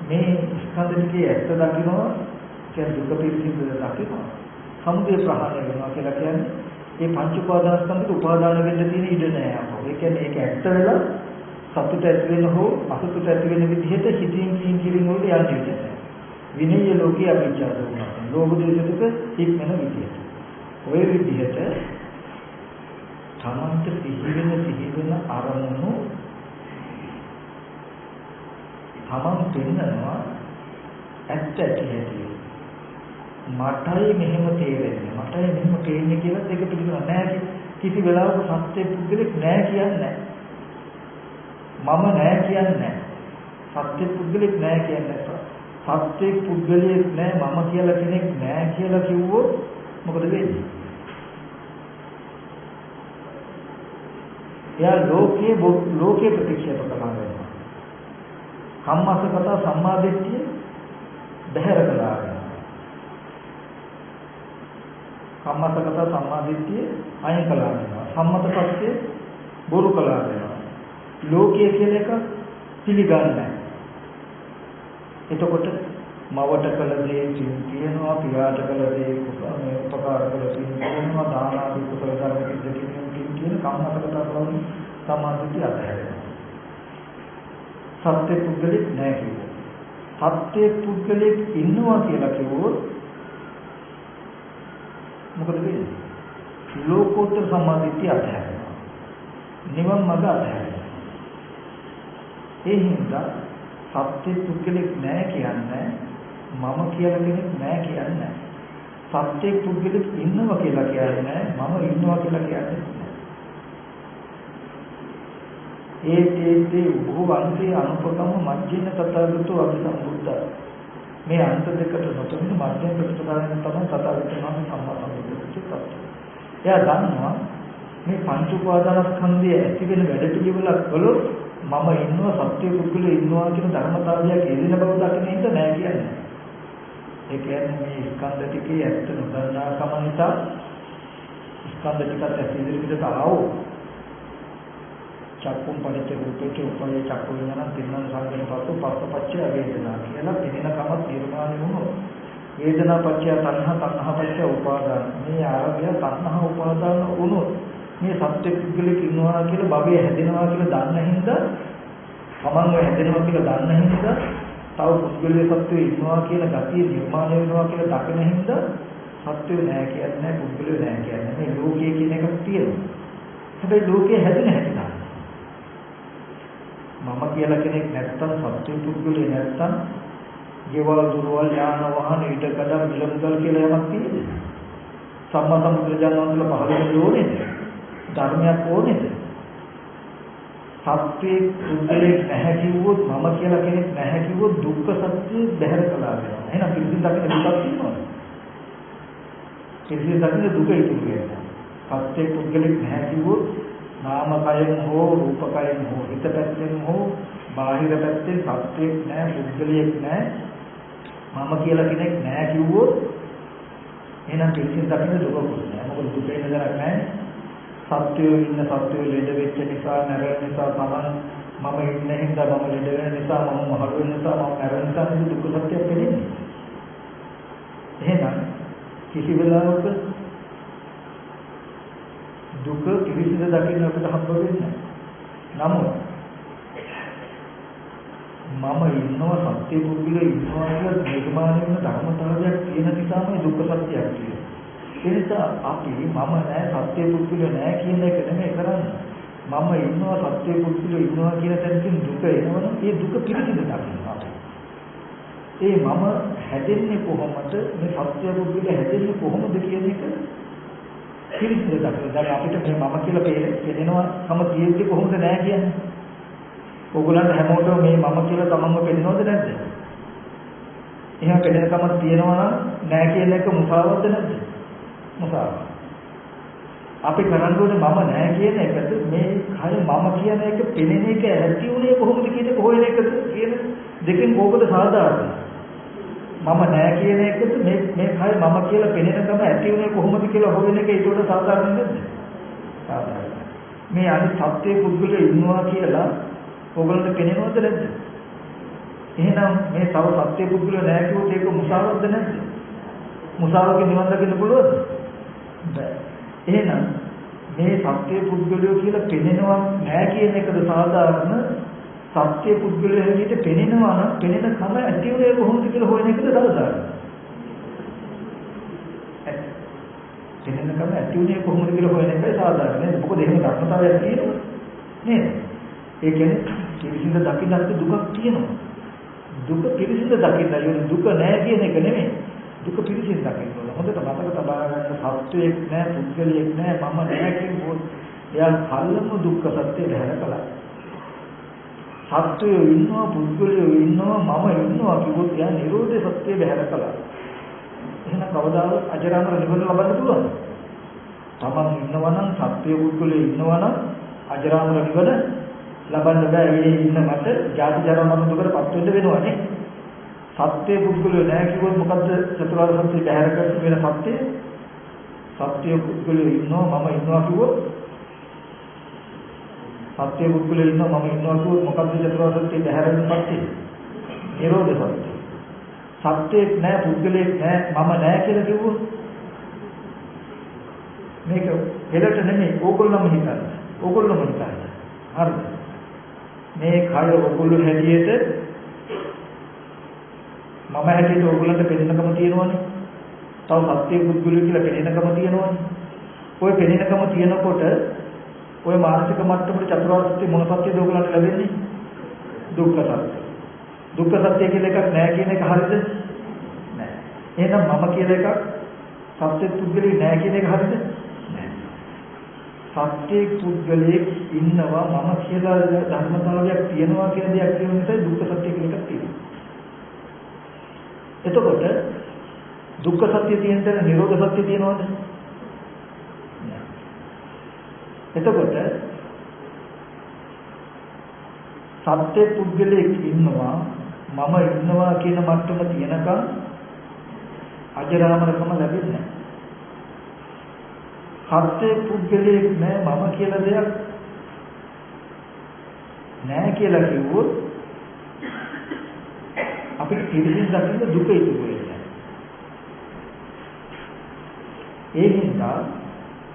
මේ ස්කන්ධ ටිකේ ඇත්ත දකින්නවා කියන්නේ දුක පිළිසිඳ දකින්නවා. සමුදය ප්‍රහාණය වෙනවා කියලා කියන්නේ මේ පංච උපාදානස්කන්ධට උපාදාන වෙන්න තියෙන ඉඩ නෑ අපෝ. ඒ කියන්නේ ඒක ඇත්ත වෙලා සතුට ඇති වෙන හෝ අසතුට ඇති වෙන විදිහට හිතින් කියින් වලට යන්නේ නැහැ. විනය ලෝකයේ අවිචාර දුන්නා. ලෝභ දේශ දුක හික්මන විදිහට. ඔය විදිහට තමන්ට සිහි වෙන අරමුණු තමන් පෙන්නනවා ඇත්ත ඇති. මටයි මෙහෙම තේරෙන්නේ. මටයි මෙහෙම තේරෙන්නේ කියලා දෙක පිළිගන්න නැහැ. කිසි වෙලාවක සත්‍ය පුද්ගලෙක් නැහැ කියන්නේ නැහැ. මම නැහැ කියන්නේ නැහැ. සත්‍ය පුද්ගලෙක් නැහැ කියන්නේ නැහැ. සත්‍ය පුද්ගලයෙක් නැහැ මම කියලා කෙනෙක් නැහැ කියලා කිව්වොත් මොකද වෙන්නේ? එයා ලෝකයේ ප්‍රතික්ෂේප කරනවා වෙනවා. කම්මස්සගත සම්මාදිට්ඨිය බැහැර කළා වෙනවා. කම්මස්සගත සම්මාදිට්ඨිය අයින් කළා වෙනවා. සම්මතපත්‍ය බොරු කළා වෙනවා. ලෝකයේ කියන එක පිළිගන්නේ නැහැ. එතකොට මවට කළ දේ කියනවා, පියාට කළ දේ මේ උපකාර කළ දේ කියනවා, දාන ආදී කුසල ධර්ම දෙකකින් කියන කම්මතකතාවම සමාධිය අතහැරෙනවා. සත්‍ය පුද්ගලෙක් නැහැ කිව්වොත්. සත්‍ය පුද්ගලෙක් ඉන්නවා කියලා කිව්වොත් මොකද වෙන්නේ? ලෝකෝත්තර සමාධිය අතහැරෙනවා. නිවන් මඟ අතහැරෙනවා. ඒ හින්දා සත්‍ය පුද්ගලෙක් නැහැ කියන්නේ මම කියලා කෙනෙක් නැහැ කියන්නේ. සත්‍ය පුද්ගලෙක් ඉන්නවා කියලා කියන්නේ මම ඉන්නවා කියලා කියන්නේ. ඒ බොහෝවන්සේ අනුපතම මජ්ජින තථාගතෝ අභිසම්බුද්ධ. මේ අන්ත දෙකට නොතොමින් මධ්‍යම ප්‍රතිපදාවෙන් තමයි තථාගතයන් වහන්සේ සම්මා සම්බුද්ධ වෙච්ච. එයා දන්නවා මේ පංච උපාදානස්කන්ධය ඇති වෙන වැඩ පිළිවෙලක් කළොත් මම ඉන්නවා සත්‍ය පුද්ගලෙ ඉන්නවා කියන ධර්මතාවයක් එදින බව දකින්න හින්දා නෑ කියන්නේ. ඒ කියන්නේ මේ ස්කන්ධ ටිකේ ඇත්ත නොදන්නා කම නිසා ස්කන්ධ ටිකත් ඇති ඉදිරියට ආවෝ. චක්කුම් පරිච්ඡ රූපේක උපයේ චක්කු විඥාන තින්නන් සංගණ පස්ස පස්සපච්චය වේදනා කියලා පිළින කම නිර්මාණය වුණොත් වේදනා පච්චය තණ්හා තණ්හා පච්චය උපාදාන මේ ආරම්භය තණ්හා උපාදාන වුණොත් මේ සත්‍ය පුද්ගලෙක ඉන්නවා කියලා භවය හැදෙනවා කියලා දන්න හින්දා සමන්ව හැදෙනවා කියලා දන්න හින්දා තව පුද්ගලයේ සත්‍යය ඉන්නවා කියන ගතිය නිර්මාණය වෙනවා කියලා දකින හින්දා සත්‍යය නෑ කියන්නේ පුද්ගලය නෑ කියන්නේ මේ ලෝකයේ කියන එකක් තියෙනවා. හැබැයි ලෝකයේ හැදෙන හැටි මම කියලා කෙනෙක් නැත්තම් සත්‍ය පුද්ගලයා නැත්තම් ජීවල දුරවල් යාන වාහන ඊට කඩම් විලම්කල් කියලා යමක් තියෙන්නේ. සම්මා සම්බුදුරජාණන් වහන්සේ පහළ වෙන්න ඕනේ. ධර්මයක් ඕනේද? සත්‍ය පුද්ගලෙක් නැහැ කිව්වොත් මම කියලා කෙනෙක් නැහැ කිව්වොත් දුක්ඛ සත්‍ය බැහැර කළා වෙනවා. එහෙනම් පිළිසින් දකින්න දුකක් තියෙනවද? පිළිසින් දකින්න දුක ඉතුරු වෙනවා. සත්‍ය පුද්ගලෙක් නැහැ කිව්වොත් නාම කයෙන් හෝ රූප කයෙන් හෝ හිත පැත්තෙන් හෝ බාහිර පැත්තෙන් සත්‍යෙක් නැහැ පුද්ගලයෙක් නැහැ මම කියලා කෙනෙක් නැහැ කිව්වොත් එහෙනම් පිළිසින් දකින්න දුක නැහැ. මොකද දුකේ නදරක් නැහැ. සත්‍යෝ ඉන්න සත්‍යෝ ලෙඩ වෙච්ච නිසා නැරෙන නිසා තමන් මම ඉන්න හින්දා මම ලෙඩ වෙන නිසා මම මහලු වෙන නිසා මම නැරෙන නිසා මේ දුක සත්‍යයක් වෙන්නේ. එහෙනම් කිසි වෙලාවක දුක පිළිසිඳ දකින්න අපිට හම්බ වෙන්නේ නැහැ. නමුත් මම ඉන්නවා සත්‍ය පුද්ගලයා ඉන්නවා කියලා නිර්මාණය වෙන ධර්මතාවයක් තියෙන නිසාමයි දුක්ඛ සත්‍යයක් කියන්නේ. ඒ නිසා අපි මම නැහැ සත්‍ය පුද්ගලයා නැහැ කියන එක නෙමෙයි කරන්නේ. මම ඉන්නවා සත්‍ය පුද්ගලයා ඉන්නවා කියන තැනකින් දුක එනවනම් ඒ දුක පිළිසිඳ දකින්නවා. ඒ මම හැදෙන්නේ කොහොමද? මේ සත්‍ය පුද්ගලයා හැදෙන්නේ කොහොමද කියන එක පිළිසිඳ දකින්න. දැන් අපිට මේ මම කියලා පේනවා කම තියෙද්දි කොහොමද නැහැ කියන්නේ? ඕගොල්ලන්ට හැමෝටම මේ මම කියලා තමන්ව පේනවද නැද්ද? එහෙම පේනකම තියෙනවා නම් නැහැ කියන එක මුසාවක්ද නැද්ද? මුසාවක්. අපි කරන්න ඕනේ මම නැහැ කියන එකට මේ කය මම කියන එක පෙනෙන එක ඇති උනේ කොහොමද කියන එක හොයන එකද කියන දෙකෙන් කොහොමද සාධාරණ? මම නැහැ කියන එකද මේ කය මම කියලා පෙනෙනකම ඇති උනේ කොහොමද කියලා හොයන එක ඒකට සාධාරණ නේද? සාධාරණ. මේ අනිත් සත්‍ය පුද්ගලයා ඉන්නවා කියලා ඕගොල්ලන්ට පෙනෙනවද නැද්ද? එහෙනම් මේ තව සත්‍ය පුද්ගලයා නැහැ කිව්වොත් ඒක මුසාවක්ද නැද්ද? මුසාවකේ නිවන් දකින්න පුළුවන්ද? බෑ. එහෙනම් මේ සත්‍ය පුද්ගලයෝ කියලා පෙනෙනවා නැහැ කියන එකද සාධාරණ? සත්‍ය පුද්ගලයා හැටියට පෙනෙනවා නම් පෙනෙන කම ඇති උනේ කොහොමද කියලා හොයන එකද සාධාරණ? පෙනෙන කම ඇති උනේ කොහොමද කියලා හොයන එකයි සාධාරණ නේද? මොකද එහෙම ධර්මතාවයක් තියෙනවා නේද? ඒ කියන්නේ පිළිසිඳ දකින්නත් දුකක් තියෙනවා. දුක පිළිසිඳ දකින්න යෝනි දුක නැහැ කියන එක නෙමෙයි. දුක පිළිසිඳ දකින්න ඕන. හොඳට මතක තබා ගන්න සත්‍යයක් නැහැ, පුද්ගලයෙක් නැහැ, මම නැහැ කියනකොට එයා කල්ලම දුක්ඛ සත්‍ය බැහැර කළා. සත්‍යය ඉන්නවා, පුද්ගලයෝ ඉන්නවා, මම ඉන්නවා කිව්වොත් එයා නිරෝධ සත්‍ය බැහැර කළා. එහෙනම් කවදාවත් අජරාමර නිවන ලබන්න පුළුවන්ද? තමන් ඉන්නවා නම් සත්‍ය පුද්ගලයෝ ඉන්නවා නම් අජරාමර නිවන ලබන්න බෑ. ඒ ඉන්න මට ජාති ජරා මරණ දුකටපත් වෙන්න වෙනවනේ. සත්‍ය පුද්ගලයෝ නැහැ කිව්වොත් මොකද්ද චතුරාර්ය සත්‍ය බැහැර කරන වෙන සත්‍ය? සත්‍ය පුද්ගලයෝ ඉන්නවා මම ඉන්නවා කිව්වොත් සත්‍ය පුද්ගලයා ඉන්නවා මම ඉන්නවා කියුවොත් මොකක්ද චතුරාර්ය සත්‍ය බැහැරෙන්න සත්‍ය? නිරෝධ සත්‍ය. සත්‍යෙක් නැහැ පුද්ගලයෙක් නැහැ මම නැහැ කියලා කිව්වොත් මේක හෙලට නෙමෙයි ඕගොල්ලෝම හිතන්නේ. ඕගොල්ලෝම හිතන්නේ. හරිද? මේ කය ඕගොල්ලෝ හැටියට මම හැටියට ඕගොල්ලන්ට පෙනෙනකම තියෙනවනේ. තව සත්‍ය පුද්ගලයෙක් කියලා පෙනෙනකම තියෙනවනේ. ඔය පෙනෙනකම තියෙනකොට ඔය මානසික මට්ටමේ චතුරාර්ය සත්‍ය මොන සත්‍යද ඕගොල්ලන්ට ලැබෙන්නේ? දුක්ඛ සත්‍ය. දුක්ඛ සත්‍ය කියලා එකක් නැහැ කියන එක හරියද? නැහැ. එහෙනම් මම කියලා එකක් සත්‍ය පුද්ගලෙ නැහැ කියන එක හරියද? නැහැ. සත්‍ය පුද්ගලෙක් ඉන්නවා මම කියලා ධර්මතාවයක් තියෙනවා කියන දෙයක් කියන නිසා දුක්ඛ සත්‍ය කියලා එකක් තියෙනවා. එතකොට දුක්ඛ සත්‍ය තියෙන තැන නිරෝධ සත්‍ය තියෙනවද? නැහැ. එතකොට සත්‍ය පුද්ගලෙක් ඉන්නවා මම ඉන්නවා කියන මට්ටම තියෙනකන් අජරාමරකම ලැබෙන්නේ නැහැ. සත්‍ය පුද්ගලෙක් නෑ මම කියලා දෙයක් නෑ කියලා කිව්වොත් අපිට පිළිසින් දකින්න දුක ඉතුරු වෙන්නේ. ඒ හින්දා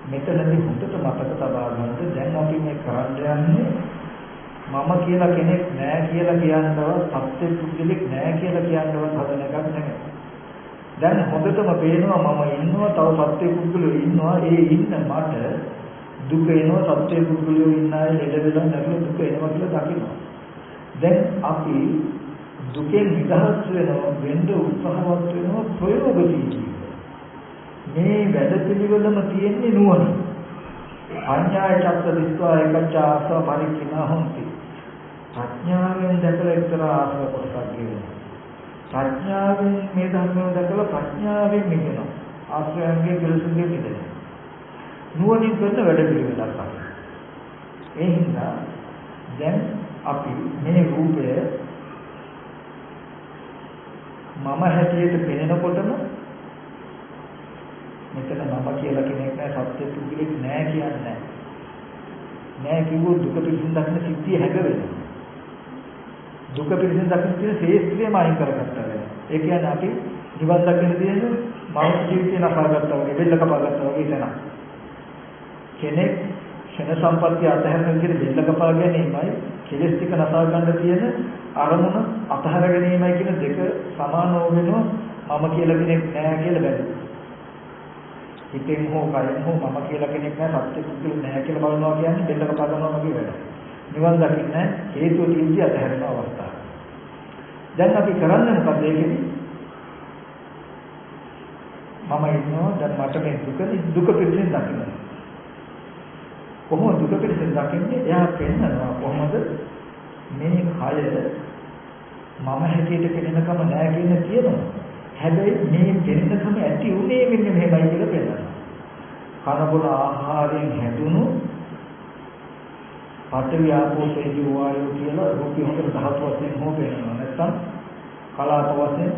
මෙතනදී හොඳට මතක තබා ගන්න දැන් අපි මේ කරන්න යන්නේ මම කියලා කෙනෙක් නෑ කියලා කියනවත් සත්‍ය පුද්ගලෙක් නෑ කියලා කියනවත් හදන එකක් නෙමෙයි. දැන් හොඳටම පේනවා මම ඉන්නවා තව සත්‍ය පුද්ගලයෝ ඉන්නවා ඒ ඉන්න මට දුක එනවා සත්‍ය පුද්ගලයෝ ඉන්න අය ලෙඩ වෙලා නැගලා දුක එනවා කියලා දකිනවා. දැන් අපි දුකෙන් නිදහස් වෙනවා වෙන්න උත්සාහවත් වෙනවා ප්‍රයෝගශීලීව. මේ වැඩ පිළිවෙලම තියෙන්නේ නුවණ. අඥාය චක්ක දිස්වා එකච්චා ආසව පරික්ඛිනා හොಂತಿ. ප්‍රඥාවෙන් දැකලා එක්තරා ආසව කොටසක් කියනවා. ප්‍රඥාවෙන් මේ ධර්මය දැකලා ප්‍රඥාවෙන් මිදෙනවා. ආශ්‍රයන්ගේ පිළිසුන්ගේ මිදෙනවා. නුවණින් කරන වැඩ පිළිවෙලක් තමයි. ඒ හින්දා දැන් අපි මේ රූපය මම හැටියට පෙනෙනකොටම මෙතන මම කියලා කෙනෙක් නැහැ සත්‍ය පුද්ගලෙක් නැහැ කියන්නේ නැහැ කිව්වොත් දුක පිළිසින් දකින්න සිද්ධිය හැක වෙනවා. දුක පිළිසින් දකින්න තියෙන ශේත්‍රියම අයින් කරගත්තා වෙනවා. ඒ කියන්නේ අපි නිවන් දකින්න තියෙන මානව ජීවිතේ නසාගත්තා වගේ බෙල්ල කපාගත්තා වගේ දැනන කෙනෙක් ක්ෂණ සම්පත්‍ය අතහැරන විදිහට බෙල්ල කපා ගැනීමයි කෙලස් ටික නසා ගන්න තියෙන අරමුණ අතහැර ගැනීමයි කියන දෙක සමාන වෙනවා. මම කියලා කෙනෙක් නැහැ කියලා බැලුවා. හිතෙන් හෝ කයෙන් හෝ මම කියලා කෙනෙක් නැහැ සත්‍ය පුද්ගල නැහැ කියලා බලනවා කියන්නේ බෙල්ල කපා ගන්නවා වගේ වැඩක්. නිවන් දකින්න හේතුව තියෙන්නේ අතහැරන අවස්ථාව. දැන් අපි කරන්නේ මොකද ඒකෙදි? මම ඉන්නවා දැන් මට මේ දුක පිළිසින් දකින්න. කොහොමද දුක පිළිසින් දකින්නේ? එයා පෙන්නනවා කොහොමද මේ කය මම හැටියට පෙනෙනකම නැහැ කියන තියෙනවා. හැබැයි මේ පෙනෙනකම ඇති උනේ මෙන්න මෙහෙමයි කියලා පෙන්නනවා. කනබුන ආහාරයෙන් හැදුණු පඨවි ආපෝ තේජෝ වායෝ කියලා රූපي හොඳට ධාතු වශයෙන් හෝ පෙනෙනවා. නැත්නම් කලාප වශයෙන්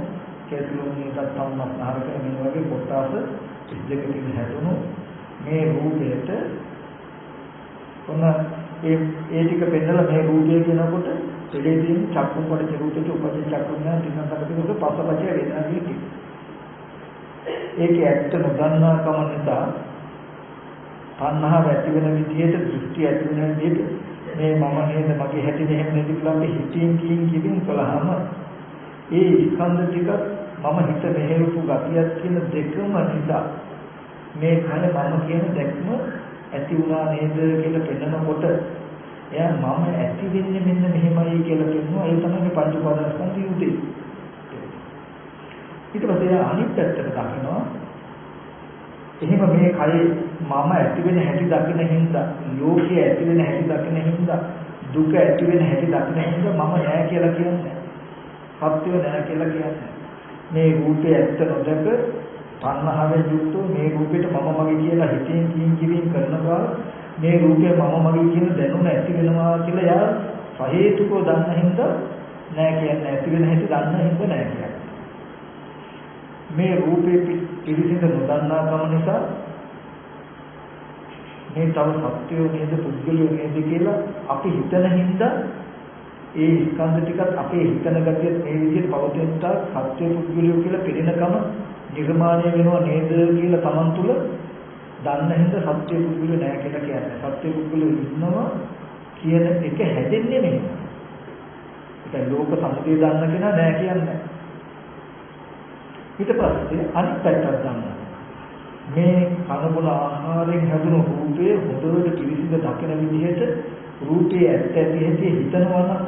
කේතුලෝනියකට සම්මස්නහර කරන මේ වගේ කොටස් 32කින් හැදුණු මේ රූපයට ඔන්න ඒ ටික පෙන්නලා මේ රූපය කියනකොට දෙලෙදීන් චක්කුම් පරිච්ඡ රූපයට උපදින චක්කුම් නම් තින්නකට පස්සපචය වේදනා කියති. ඒකේ ඇත්ත නොදන්නා කම නිසා තණ්හාව ඇති වෙන විදිහට දෘෂ්ටි ඇති වෙන විදිහට මේ මම නේද මගේ හැටි මෙහෙම නේද කියලා අපි හිතින් කියින් කළාම ඒ ස්කන්ධ ටික මම හිත මෙහෙවපු ගතියක් කියන දෙකම නිසා මේ කය මම කියන දැක්ම ඇති වුණා නේද කියලා පෙන්නකොට එයා මම ඇති වෙන්නේ මෙන්න මෙහෙමයි කියලා කියනවා. ඒ තමයි මේ පංච උපාදානස්කන්ධය උදේ. ඊට පස්සේ අනිත් පැත්තට දකිනවා. එහෙම මේ කයේ මම ඇති වෙන හැටි දකින්න හින්දා, ලෝකයේ ඇති වෙන හැටි දකින්න හින්දා, දුක ඇති වෙන හැටි දකින්න හින්දා මම නෑ කියලා කියන්නේ. සත්‍යය නෑ කියලා කියන්නේ. මේ රූපේ ඇත්ත නොදක තණ්හාවෙන් යුක්ත මේ රූපෙට මම මගේ කියලා හිතින් කියින් කරනවා. මේ රූපය මම මගේ කියන දැනුම ඇති වෙනවා කියලා යා සහේතුකව දන්න හින්දා නෑ කියන්නේ. ඇති වෙන හැටි දන්න හින්දා නෑ කියන්නේ. මේ රූපේ පිළිසිඳ නොදන්නා කම නිසා මේ තව සත්‍යෝ නේද පුද්ගලයෝ නේද කියලා අපි හිතන හින්දා ඒ ස්කන්ධ ටිකත් අපේ හිතන ගතියත් මේ විදිහට පවතින තා සත්‍ය පුද්ගලයෝ කියලා පිළිනකම නිර්මාණය වෙනවා නේද කියලා Taman තුල දන්න හින්දා සත්‍ය පුද්ගලයෝ නෑ කියලා කියන්නේ. සත්‍ය පුද්ගලයෝ ඉන්නවා කියන එක හැදෙන්නේ මෙහෙම. ඒක ලෝක සමුදය දන්න කෙනා නෑ කියන්නේ. ඊට පස්සේ අනිත් පැත්තට ගන්නවා. මේ කනබුන ආහාරයෙන් හැදුණු රූපයේ හොඳට පිළිසිඳ දකින විදිහට රූපයේ ඇත්ත ඇති හැටි හිතනවා නම්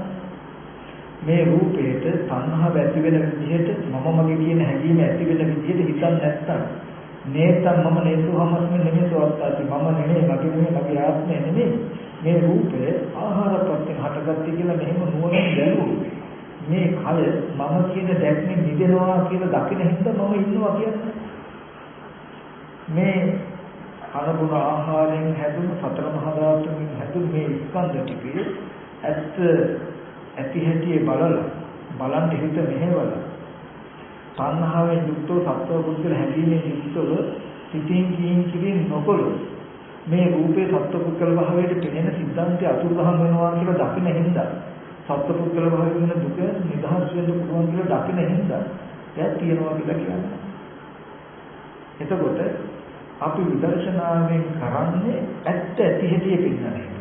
මේ රූපයට තණ්හාව ඇති වෙන විදිහට මම මගේ කියන හැඟීම ඇති වෙන විදිහට හිතන්නේ නැත්තම් නේතම් මම නේතුහමස්මි නෙමෙසෝත්තාති මම නෙමෙයි මගේ නෙමෙයි මගේ ආත්මය නෙමෙයි මේ රූපය ආහාරපත්යෙන් හටගත්තේ කියලා මෙහෙම නුවණින් දැනුවොත් මේ කය මම කියන දැක්මෙන් නිදෙනවා කියලා දකින හින්දා මම ඉන්නවා කියන්නේ මේ අනුගුණ ආහාරයෙන් හැදුණු සතර මහා ධාතුන්ගෙන් හැදුණු මේ ස්කන්ධ ටිකේ ඇත්ත ඇති හැටි බලන්න හිත මෙහෙවලා තණ්හාවෙන් යුක්තව සත්ව පුද්ගල හැඟීමෙන් යුක්තව සිතින් කියින් නොකොළොත් මේ රූපේ සත්ව පුද්ගල භාවයට පෙනෙන සිද්ධාන්තය අතුරුදහන් වෙනවා කියලා දකින හින්දා සත්ව පුද්ගල භාවයෙන් වෙන දුක නිදහස් වෙන්න පුළුවන් කියලා දකින හින්දා එයා තියනවා කියලා කියන්නේ. එතකොට අපි විදර්ශනාවෙන් කරන්නේ ඇත්ත ඇති හැටි පෙන්නන එක.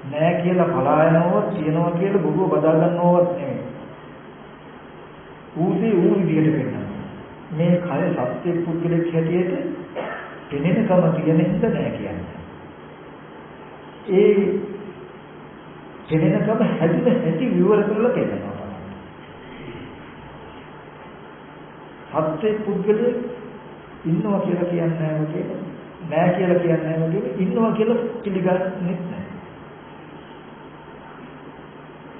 නෑ කියලා පලායනවවත් තියනවා කියලා බොරුව බදා ගන්නවවත් නෙමෙයි. ඌසේ ඌ විදිහට පෙන්නනවා. මේ කය සත්‍ය පුද්ගලෙක් හැටියට පෙනෙනකම තියෙන හින්දා නෑ කියන්නේ. ඒ පෙනෙනකම හැදෙන හැටි විවර කරලා පෙන්නනවා. සත්‍ය පුද්ගලෙක් ඉන්නවා කියලා කියන්නේ නැහැ වගේ නෑ කියලා කියන්නේ නැහැ වගේ ඉන්නවා කියලා පිළිගන්නේ නැහැ.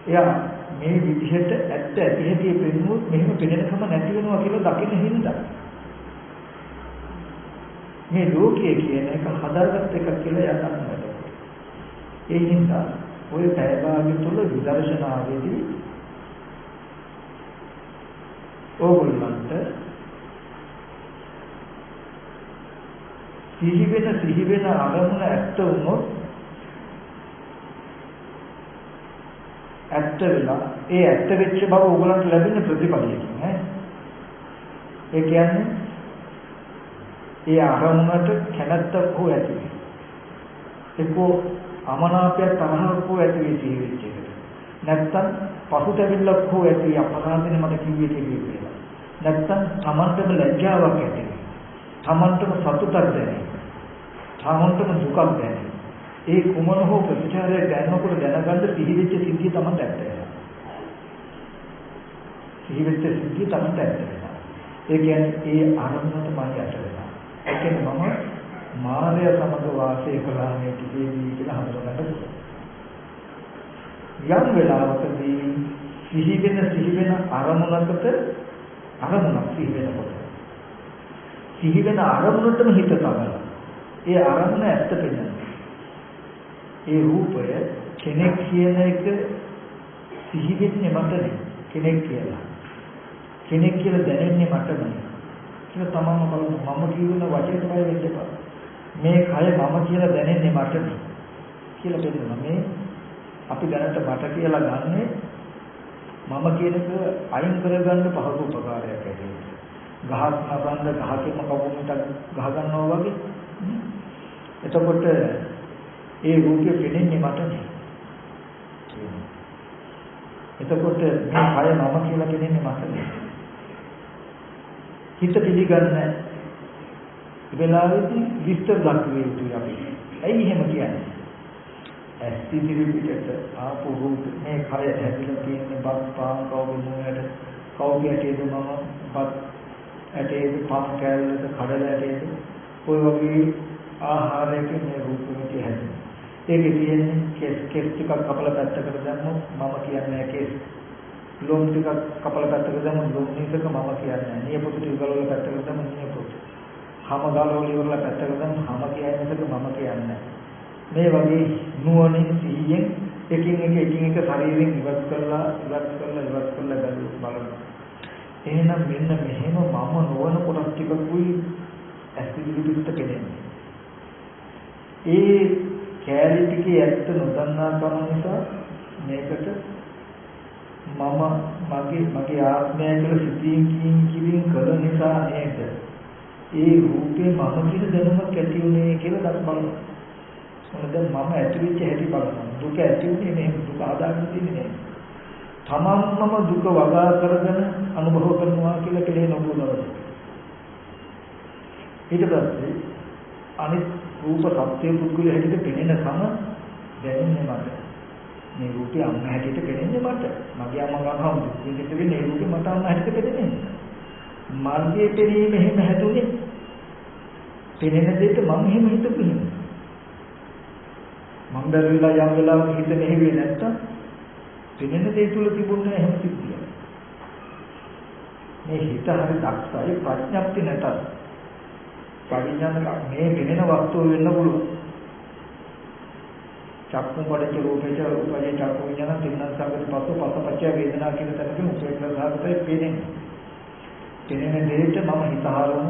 එයා මේ විදිහට ඇත්ත ඇති හැටි පෙන්වුවොත් මෙහෙම පෙනෙනකම නැති වෙනවා කියලා දකින්න හින්දා මේ ලෝකයේ කියන එක හදාගත් එකක් කියලා යන්නට. ඒ හින්දා ඔය පැයභාගය තුළ විදර්ශනාවේදී ඕගොල්ලන්ට සිහි වෙන අරමුණ ඇත්ත වුණොත් ඇත්ත වෙලා ඒ ඇත්ත වෙච්ච බව ඕගලන්ට ලැබෙන ප්‍රතිඵලයකින් ඈ ඒ කියන්නේ ඒ අරමුණට කැමැත්තක් හෝ ඇති වෙයි ඒකෝ අමනාපයක් තරහක් හෝ ඇති වෙයි සිහි වෙච්ච එකට නැත්තම් පසුතැවිල්ලක් හෝ ඇති අපරාධනේ මට කිව්වේ කියලා නැත්තම් තමන්ටම ලැජ්ජාවක් ඇති වෙයි තමන්ටම සතුටක් දැනෙයි තමන්ටම දුකක් දැනෙයි ඒ කුමන හෝ ප්‍රතිචාරයක් දැනනකොට දැනගන්න සිහිවෙච්ච සිද්ධිය තමයි ඇත්ත වෙනවා. සිහිවෙච්ච සිද්ධිය තමයි ඇත්ත වෙනවා. ඒ කියන්නේ ඒ ආරම්භනට මම යට වෙනවා. ඒ කියන්නේ මම මාය සමග වාසය කළා මේ කිසිදී කියලා හඳුනගන්න පුළුවන්. යම් වෙලාවකදී සිහිවෙන අරමුණකට අරමුණක් සිහිවෙනකොට සිහිවෙන අරමුණටම හිත තබලා ඒ අරමුණ ඇත්ත පෙන්නනවා. ඒ රූපය කෙනෙක් කියන එක සිහි වෙන්නේ මට නෙවෙයි කෙනෙක් කියලා. කෙනෙක් කියලා දැනෙන්නේ මට නෙවෙයි. ඒක තමම බලන්න මම කියන වචනේ තමයි වෙන්න එපා. මේ කය මම කියලා දැනෙන්නේ මට නෙවෙයි කියලා පෙන්නනවා. මේ අපි දැනට මට කියලා ගන්නෙ මම කියන එක අයින් කරගන්න පහසු උපකාරයක් ඇටියෙ. ගහක් නබන්න ගහකෙම කවුරුන්ට ගහ ගන්නවා වගේ. එතකොට ඒ රූපය පෙනෙන්නේ මට නේ. එතකොට මේ කය මම කියලා පෙනෙන්නේ මට නේ. හිත පිළිගන්නේ ඒ වෙලාවේදී විස්තර දක්වන්නේ යුතුයි අපි. ඇයි එහෙම කියන්නේ? ඇස්තිදිරි පිටට ආපු රූප මේ කය ඇතුළේ තියෙන බත් පාන් කවුරුන්ට කවුරුයටද මම බත් ඇටේද පාන් කෑල්ලද කඩල ඇටේද ඔය වගේ ආහාරයකින් මේ රූපෙට හැදෙනවා. ඒකේ තියෙන්නේ කෙස් ටිකක් කපලා පැත්තකට දැම්මොත් මම කියන්නේ කෙස්. ලොම් ටිකක් කපලා පැත්තකට දැම්මොත් ලොම් නිසක මම කියන්නේ. නියපොතු ටික ගලවලා පැත්තකට දැම්මොත් නියපොතු. හැම ගලවලා ඉවරලා පැත්තකට දැම්මොත් හැම කියන්නේ නිසක මම කියන්නේ. මේ වගේ නුවණින් සිහියෙන් එකින් එක ශරීරයෙන් ඉවත් කරලා බලන්න. එහෙනම් මෙන්න මෙහෙම මම නොවන කොටස් ටිකකුයි ඇස් ඉදිරියට පෙනෙන්නේ. ඒ කැලේ ටිකේ ඇත්ත නොදන්නා කම නිසා මේකට මගේ ආත්මය කියලා සිතින් කියින් කළ නිසා නේද ඒ රූපේ මම කියන දැනුමක් ඇති උනේ කියලා දැන් බලන්න. මොකද මම ඇති වෙච්ච හැටි බලන්න. දුක ඇති උනේ නේ දුක ආදාගෙන තියෙන්නේ නේ. තමන්ම දුක වගා කරගෙන අනුභව කරනවා කියලා කෙරේ නොබුදවද. ඊට පස්සේ අනිත් රූප සත්‍ය පුද්ගල හැටියට පෙනෙන සම දැනෙන්නේ මට. මේ රූපේ අම්ම හැටියට පෙනෙන්නේ මට. මගේ අම්මා ගන්නවා දුකින් මේ රූපේ මට අම්ම හැටියට පෙනෙන්නේ. මාර්ගයේ පෙනීම එහෙම හැදුනේ. පෙනෙන දෙයට මම එහෙම හිතුවේ. මම බැරිලා යම් වෙලාවක හිත මෙහෙවේ නැත්තම් පෙනෙන දේ තුල තිබුණේ එහෙම සිද්ධියක්. මේ හිත හරි දක්ෂයි ප්‍රඥප්ති නැතත් පරිඥානක මේ පෙනෙන වස්තුව වෙන්න පුළුවන්. චක්කු පඩච්ච රූපේච රූපයේ චක්කු විඥාන තින්නං සංගත පස්සෝ පස්සපච්චය වේදනා කියන තැනකින් උපේක්ෂාසහගතයි පෙනෙන්නේ. පෙනෙන දෙයට මම හිත හරවන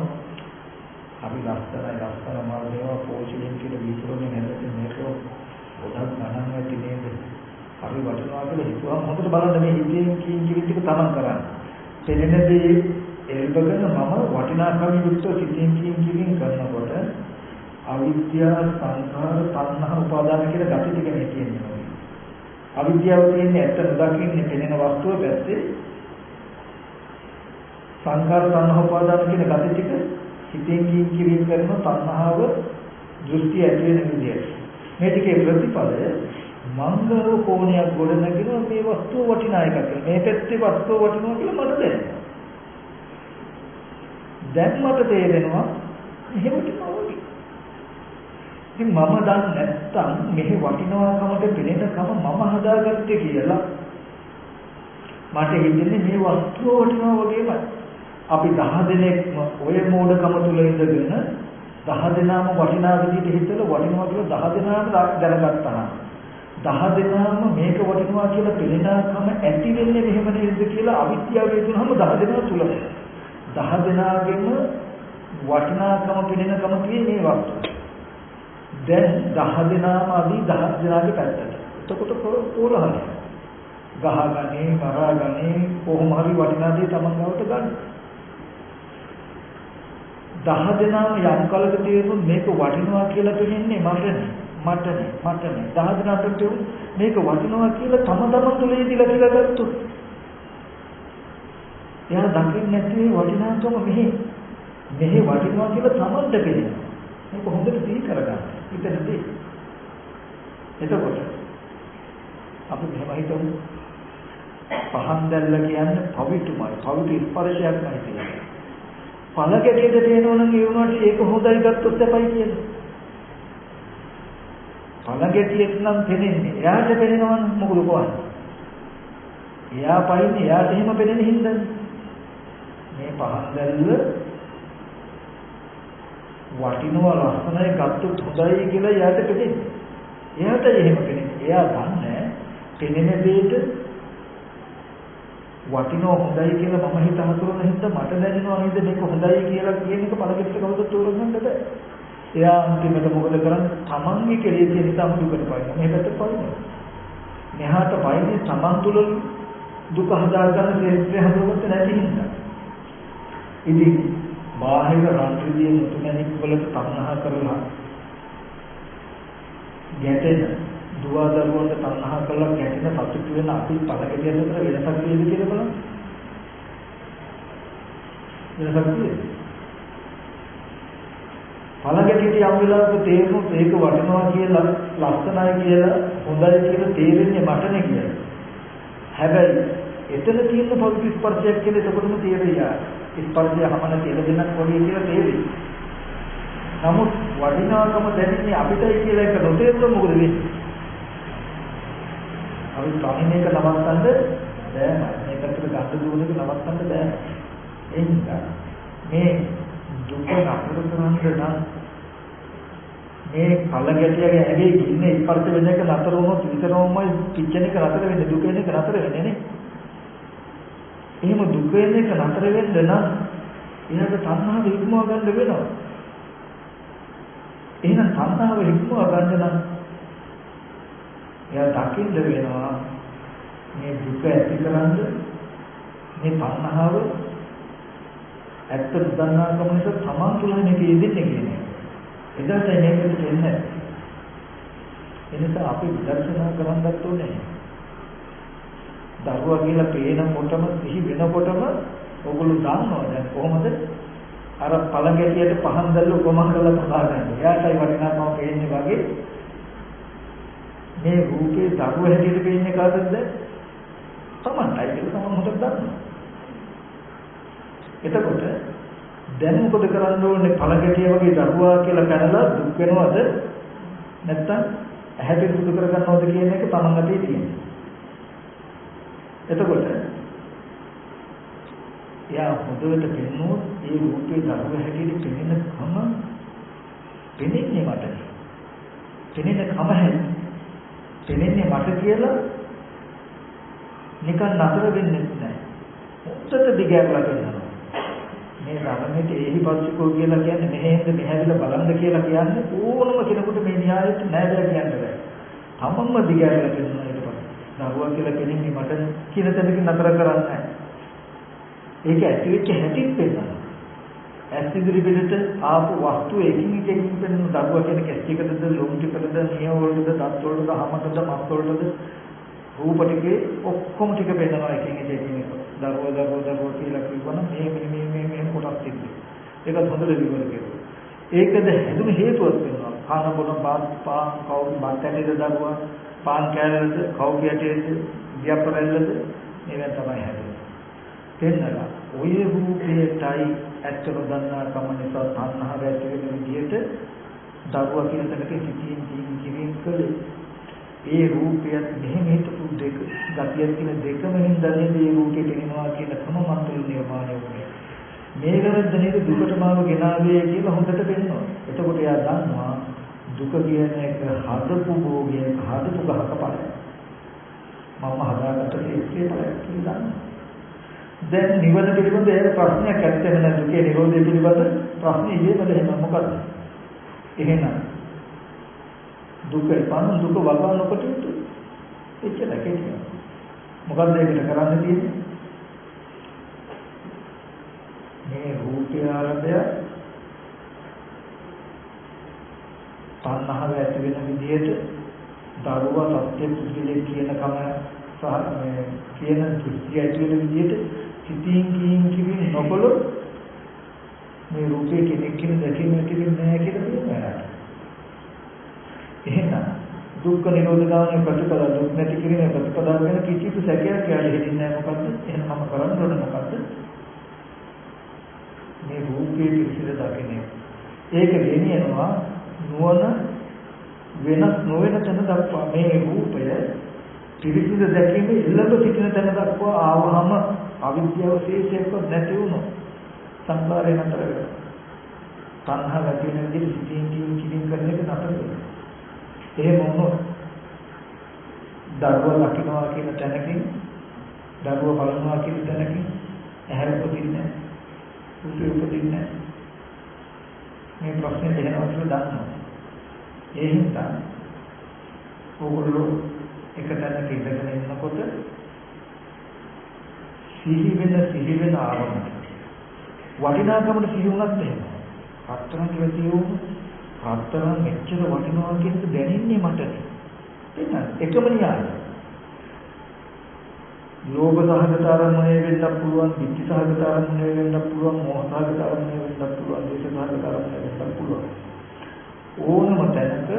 අපි ලස්සන මාර්ගයව පෝෂණය කියලා විතරනේ නැත්නම් මේක ගොඩක් ගණන් ඇති නේද? අපි වටිනවා කියලා හිතුවම හොඳට බලන්න මේ හිතේ කිං ටික තමන් කරන්නේ. පෙනෙන දේ එල්බගෙන මම වටිනාකම යුක්ත සිතින් කිං කරනකොට අවිද්‍යාව සංඛාර තණ්හා උපාදාන කියලා gati ටික මේ කියන්නේ. අවිද්‍යාව කියන්නේ ඇත්ත නොදකින්නේ පෙනෙන වස්තුව පැත්තේ සංඛාර තණ්හා උපාදාන කියන gati ටික සිතින් කිං කරන තණ්හාව දෘෂ්ටි ඇති වෙන විදියට. මේ ටිකේ ප්‍රතිඵලය මංගල කෝණයක් ගොඩනගෙන මේ වස්තුව වටිනා එකක් කියලා. මේ පැත්තේ වස්තුව වටිනවා කියලා මට දැනෙනවා. දැන් මට තේරෙනවා එහෙම වටිනවා වගේ. ඉතින් මම දන්නේ නැත්තම් මෙහි වටිනාකමට පෙනෙනකම මම හදාගත්තේ කියලා මට හිතෙන්නේ මේ වස්තුව වටිනවා වගේමයි. අපි 10 දෙනෙක්ම ඔය මෝඩකම තුල ඉඳගෙන 10 දෙනාම වටිනා විදිහට හිතලා වටිනවා කියලා 10 දෙනාම දැනගත්තා. 10 දෙනාම මේක වටිනවා කියලා පෙනෙනකම ඇති වෙන්නේ මෙහෙම නේද කියලා අවිද්‍යාව වේතුනම 10 දෙනා තුල 10 දෙනාගෙම වටිනාකම පෙනෙනකම තියෙන්නේ මේ වස්තුව. දැන් 10 දෙනාම අදී 10 දෙනාගේ පැත්තට. එතකොට කොහොමද? ගහගන්නේ, මරාගන්නේ කොහොම හරි වටිනා දේ තමන් ගාවට ගන්න. 10 දෙනාම යම් කලක තේරුම් මේක වටිනවා කියලා පෙනෙන්නේ මට නේ 10 දෙනාට තේරුම් මේක වටිනවා කියලා තම තුලේදීලා කියලා ගත්තොත් එයා දකින්නේ නැති වටිනාකම මෙහි වටිනවා කියලා තමන්ට පෙනෙනවා. මේක හොඳට සිහි කරගන්න. හිතනදී එතකොට අපි මෙහෙම හිතමු පහන් දැල්ල කියන්නේ පවිතුමයි. පවිතු ස්පර්ශයක්මයි කියන්නේ. පළකැටියට තේනවනම් ඒ වුණාට ඒක හොඳයි ගත්තොත් අපයි කියන්නේ. පළකැටියෙක් නම් පෙනෙන්නේ. එයාට පෙනෙනවනම් මොකද කරන්නේ? එයා පයින්නේ එයාට එහෙම පෙනෙන හින්දානේ. මේ පහන් දැල්ල වටිනවා ලස්සනයි ගත්තොත් හොඳයි කියලා එයාට පෙනෙන්නේ. එයාට එහෙම පෙනෙන්නේ. එයා දන්නේ පෙනෙන දෙයට වටිනවා හොඳයි කියලා මම හිත හසුරන හින්දා මට දැනෙනවා නේද මේක හොඳයි කියලා කියන එක පළකෙට කවුද තෝරගන්නද බෑ. එයා අන්තිමට මොකද කරන්නේ? තමන්ගේ කෙලෙස් නිසා දුකට පයින්න. මේ පැත්තට පයින්න. මෙහාට පයින්නේ තමන් තුළ දුක හදාගන්න ශේත්‍රය හදවත නැති හින්දා. ඉතින් බාහිර රාත්‍රියේ මුතුමැණික් වලට තණ්හා කරලා ගැටෙන දුවදරුවන්ට තණ්හා කරලා ගැටෙන සතුට වෙන අපි පළකෙදියන් අතර වෙනසක් තියෙද කියලා බලන්න. වෙනසක් තියෙද? පළකෙදියන් යම් වෙලාවක තේරුම් මේක වටිනවා කියලා ලස්සනයි කියලා හොඳයි කියලා තේරෙන්නේ මටනේ කියලා. හැබැයි එතන තියෙන පොදු ස්පර්ශයක් කියලා එතකොටම තේරෙයි. ස්පර්ශය හමන කියලා දෙන්නක් පොඩි කියලා තේරෙයි. නමුත් වටිනාකම දැනෙන්නේ අපිටයි කියලා එක නොතේරුනොත් මොකද වෙන්නේ? අපි ප්‍රාණික නවත්තන්න බෑ. මේ පැත්තට ගන්න දුන එක නවත්තන්න බෑ. ඒ නිසා මේ දුක නතර කරන්න නම් මේ කලගැටියගේ ඇගේ ඉන්නේ ස්පර්ශ වෙන එක නතර වුණොත් විතරමයි පිච්චෙන එක නතර වෙන්නේ. දුක වෙන එක නතර වෙන්නේ නේ. එහෙම දුක වෙන එක නතර වෙන්න නම් එයාට තණ්හාව ඉක්මව ගන්න වෙනවා. එහෙනම් තණ්හාව හික්මව ගන්න නම් එයා දකින්න වෙනවා මේ දුක ඇතිකරන්න මේ තණ්හාව ඇත්ත දන්නාකම නිසා තමන් තුළ මේක යෙදෙන්නේ කියන්නේ. එදාට මේකට එන්නේ. එනිසා අපි විදර්ශනා කරන්නත් ඕනේ. දරුවා කියලා පේනකොටම සිහි වෙනකොටම ඕගොල්ලෝ දන්නවා දැන් කොහොමද අර පළඟැටියට පහන් දැල්ල කොමහ කරලා තබාගන්නේ. එයාටයි වටිනාකම පේන්නේ වගේ මේ රූපේ දරුවා හැටියට පේන්නේ කාටද? තමන්ටයි කියලා තමන් හොඳට දන්නවා. එතකොට දැන් මොකද කරන්න ඕනේ? පළඟැටිය වගේ දරුවා කියලා පැනලා දුක් වෙනවද? නැත්තම් ඇහැට සුදු කර ගන්නවද කියන එක තමන් අතේ තියෙනවා. එතකොට යා හොඳට පෙන්වුවොත් ඒ රූපේ දරුවා හැටියට පෙනෙන කම පෙනෙන්නේ මට. පෙනෙන කම පෙනෙන්නේ මට කියලා නිකන් නතර වෙන්නේ නැහැ. උත්තර දිගට පෙන්නනවා. මේ ධර්මයේ එහිපත්කෝ කියලා කියන්නේ මෙහෙන්ද මෙහැවිලා බලන්න කියලා කියන්නේ ඕනම කෙනෙකුට මේ න්‍යායෙත් නෑ කියලා කියන්න බෑ. තමන්ම දිගට පෙන්නනවා ඊට පස්සේ. දරුවා කියලා පෙනෙන්නේ මට කියන තැනකින් නතර කරන්නේ නැහැ. ඒක ඇති වෙච්ච හැටිත් පෙන්නනවා. ඇස් ඉදිරි පිටට ආපු වස්තු එකින් එක එකින් පෙන්වන දරුවා කියන කැස් එකකටද ලොම් ටිකටද නිය වලටද දත් වලටද හමටද මස් වලටද රූප ටිකේ ඔක්කොම ටික පෙන්වනවා එකින් එක එකින් එක. දරුවා කියලා කියවනම් මේ කොටස් තිබ්බේ. ඒකත් හොඳට විවර කෙරුවා. ඒකද හැදුන හේතුවක් වෙනවා. කන බොන පාන් කවුරු බාටේද දරුවා පාන් කෑල්ලද කවු කැටේද ව්‍යාපරෙල්ලද මේවා තමයි හැදෙන්නේ. තේන්නලා ඔය රූපයටයි ඇත්තම දන්නා කම නිසා තණ්හාව ඇති වෙන විදිහට දරුවා කියන තැනක සිටින් කලේ ඒ රූපයත් මෙහෙම හිතපු දෙක ගතියක් තියෙන දෙකම හින්දානේ මේ රූපේ පෙනෙනවා කියන කම මන්ත්‍ර නිර්මාණය වුනේ. මේ වැරද්ද නේද දුකට මාව ගෙනාවේ කියලා හොඳට පෙන්නනවා. එතකොට එයා දන්නවා දුක කියන එක හදපු භෝගයේ හදපු ගහක පළයි. මම හදාගත්ත ඒකේ පළයි කියලා දන්නවා. දැන් නිවන පිළිබඳ ඒක ප්‍රශ්නයක් ඇත්තෙම නැහැ. දුකේ නිරෝධය පිළිබඳ ප්‍රශ්නේ ඉතින් එහෙම මොකද? එහෙනම් දුක ඉපන් දුක වගා නොකොට එච්චර කෙටියි. මොකද්ද ඒකට කරන්න තියෙන්නේ? මේ රූපය ආරම්භය තණ්හාව ඇති වෙන විදිහට දරුවා සත්‍ය පුද්ගලයෙක් කියන කම සහ මේ කියන දෘෂ්ටි ඇති වෙන විදිහට සිතින් කියින් නොකොළොත් මේ රූපේ කෙනෙක් කියන දැකීම කිසිම නැහැ කියලා කියනවා. එහෙනම් දුක්ඛ නිරෝධ ගාමී ප්‍රතිපදා දුක් නැති කිරීමේ ප්‍රතිපදාව ගැන කිසිදු සැකයක් කියලා හිතන්නේ නැහැ. මොකද්ද? එහෙනම් මම කරන්න ඕනේ මොකද්ද? මේ රූපේ පිළිසිර දකින්නේ. ඒක ගෙනියනවා නුවණ වෙනස් නොවන තැන දක්වා මේ රූපය පිළිසිර දැකීමේ එළඹ සිටින තැන දක්වා ආවහම අවිද්‍යාව ශේෂයක්ව නැති වුණොත් සංකාරය නතර වෙනවා. තණ්හාව ඇති වෙන විදිහට සිටින් කියින් කරන එක නතර වෙනවා. එහෙම වුණොත් දරුවා ලකිනවා කියන තැනකින් දරුවා බලනවා කියන තැනකින් ඇහැර උපදින්නේ නැහැ. උපදින්නේ මේ ප්‍රශ්නේ දෙනවා කියලා දන්නවා. ඒ හින්දා ඕගොල්ලෝ එක තැනක ඉඳගෙන ඉන්නකොට සිහි වෙන ආරම්භය වටිනාකමට සිහි වුණත් එහෙම අත්තරන් කියලා කියවුම අත්තරන් මෙච්චර වටිනවා කියන එක දැනෙන්නේ මට නේ එකම න්‍යායය. ලෝභ සහගත ආරම්භය වෙන්න පුළුවන්, ditthi සහගත ආරම්භය වෙන්න පුළුවන්, මෝහ සහගත ආරම්භය වෙන්න පුළුවන්, දේශ සහගත ආරම්භය වෙන්න පුළුවන්. ඕනම තැනක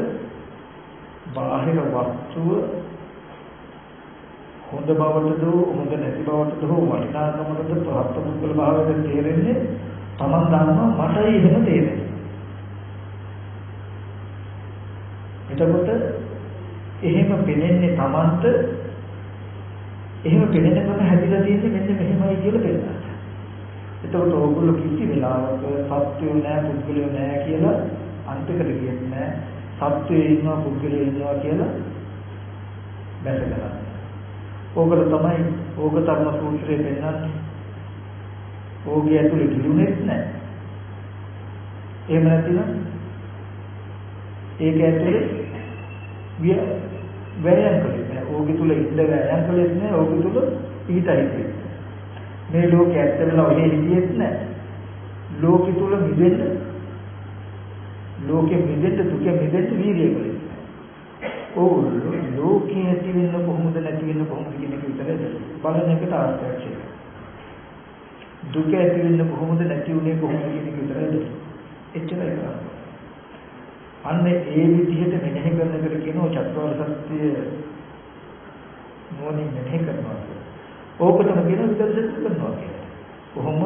බාහිර වස්තුව හොඳ බවටද හොඳ නැති බවටද වටිනාකමටද ප්‍රහත් පුද්ගල භාවයෙන් තේරෙන්නේ Taman දන්නවා මටයි එහෙම තේරෙන්නේ. එතකොට එහෙම පෙනෙන්නේ Tamanට එහෙම පෙනෙනකම හැදිලා තියෙන්නේ මෙන්න මෙහෙමයි කියලා පෙන්නනවා. එතකොට ඕගොල්ලෝ කිසි වෙලාවක සත්‍යෝ නෑ පුද්ගලයෝ නෑ කියලා අන්තිකට කියන්නේ නෑ. සත්‍යයේ ඉන්නවා පුද්ගලයෝ ඉන්නවා කියලා දැක ගන්න. ඕකට තමයි ඕක ධර්ම සූත්‍රයේ පෙන්නන්නේ. ඕකේ ඇතුලේ කිලුනේත් නැහැ. එහෙම නැතිනම් ඒක ඇතුලේ වෑයම් කළේ නැහැ. ඕකේ තුල ඉඳ වෑයම් කළේ නැහැ. ඕකේ තුල පිටයි. මේ ලෝකයේ ඇත්ත වෙලා ඔහේ හිටියෙත් නැහැ. ලෝකෙ තුල මිදෙන්න දුක මිදෙන්න වීර්යය කළේ. ලෝකයේ ඇති වෙන්න කොහොමද නැති වෙන්න කොහොමද කියන එක විතරද බලන එකට අවශ්‍යයි. දුක ඇති වෙන්න කොහොමද නැති වෙන්නේ කොහොමද කියන එක විතරද එච්චරයි කරන්නේ. අන්න ඒ විදිහට මෙනෙහි කරන එකට කියනවා චතුරාර්ය සත්‍ය නෝනින් මෙනෙහි කරනවා. ඕකටම කියනවා විදර්ශනා කරනවා කියලා. කොහොම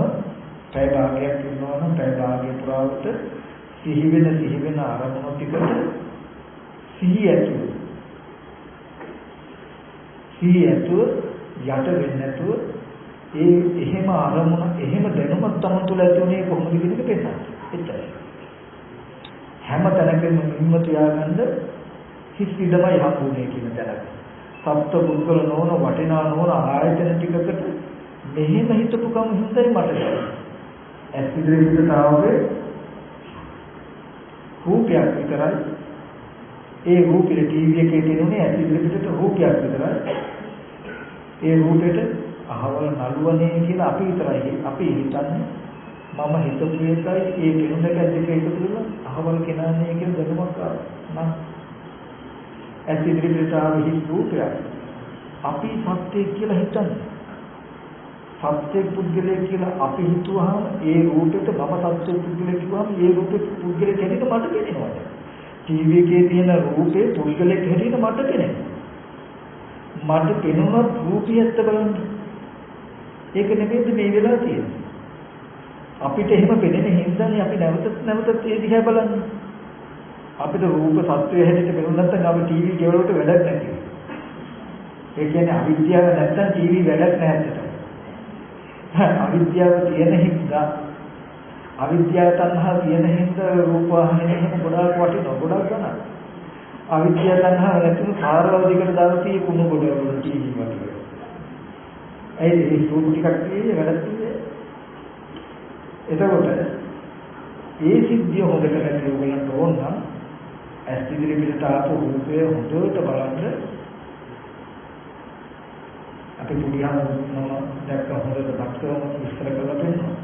පැය භාගයක් ඉන්නවා නම් පැය භාගය පුරාවට සිහි වෙන අරමුණු ටිකට සිහිය ඇතුව යට වෙන්නේ නැතුව එහෙම අරමුණ එහෙම දැනුමක් තමන් තුළ ඇති වුණේ කොහොමද කියන එක පෙන්නන්න. එච්චරයි. හැම තැනකම නිම්ම තියාගන්න හිස් ඉදමයි හම්බුනේ කියන තැනක. සත්ත්ව පුද්ගල නොවන වටිනා නොවන ආයතන ටිකකට මෙහෙම හිතපු කම හින්දායි මට ඇස් ඉදිරියට ආවේ රූපයක් විතරයි. ඒ රූපෙට ටීවී එකේ තියෙනුනේ ඇස් ඉදිරියට රූපයක් විතරයි. ඒ රූපෙට අහවල නළුවනේ කියලා අපි විතරයි අපි හිතන්නේ. මම හිතපු එකයි ඒ කෙනුන එක දෙක එකතු කරලා අහවල කෙනානේ කියන දැනුමක් නම් ඇස් ඉදිරියට ආවේ රූපයක්. අපි සත්‍ය කියලා හිතන්නේ. සත්‍ය පුද්ගලයා කියලා අපි හිතුවාම ඒ රූපෙට මම සත්‍ය පුද්ගලයා කිව්වම ඒ රූපෙට පුද්ගලයා කෙනෙක් මට පේනවා. ටීවී එකේ තියෙන රූපේ පුද්ගලෙක් හැටියට මට පේනවා. මට පේනුනත් රූපියත් බලන්න. ඒක නෙමෙයිද මේ වෙලාව තියෙන්නේ. අපිට එහෙම පේන්නේ හින්දානේ අපි නැවතත් ඒ දිහා බලන්නේ. අපිට රූප සත්‍යය හැටියට පේනුනත් නැත්නම් අපි ටීවී ගෙවලට වැඩක් නැති. ඒ කියන්නේ අවිද්‍යාව නැත්නම් ටීවී වැඩක් නැහැ. අවිද්‍යාව තියෙන හින්දා අවිද්‍යාව තණ්හා තියෙන හින්දා රූප වාහනේ එහෙම ගොඩාක් වටිනවා ගොඩාක් ගන්න. අවිද්‍යාව තණ්හා නැතුණු සාරවල දිකට දාලා තියෙ කුණු ගොඩවල ටීවී වගේ. ඒ රූප ටිකක් තියෙන්නේ වැඩක් තියෙන්නේ. එතකොට ඒ සිද්ධිය හොදට ගන්න ඕගලන්ට ඕන නම් ඇස් ඉදිරියට ආපු රූපය හොඳට බලන්න. අපි පුඩියම දැක්ක හොඳට දක්වන විස්තර කරලා තියෙනවා.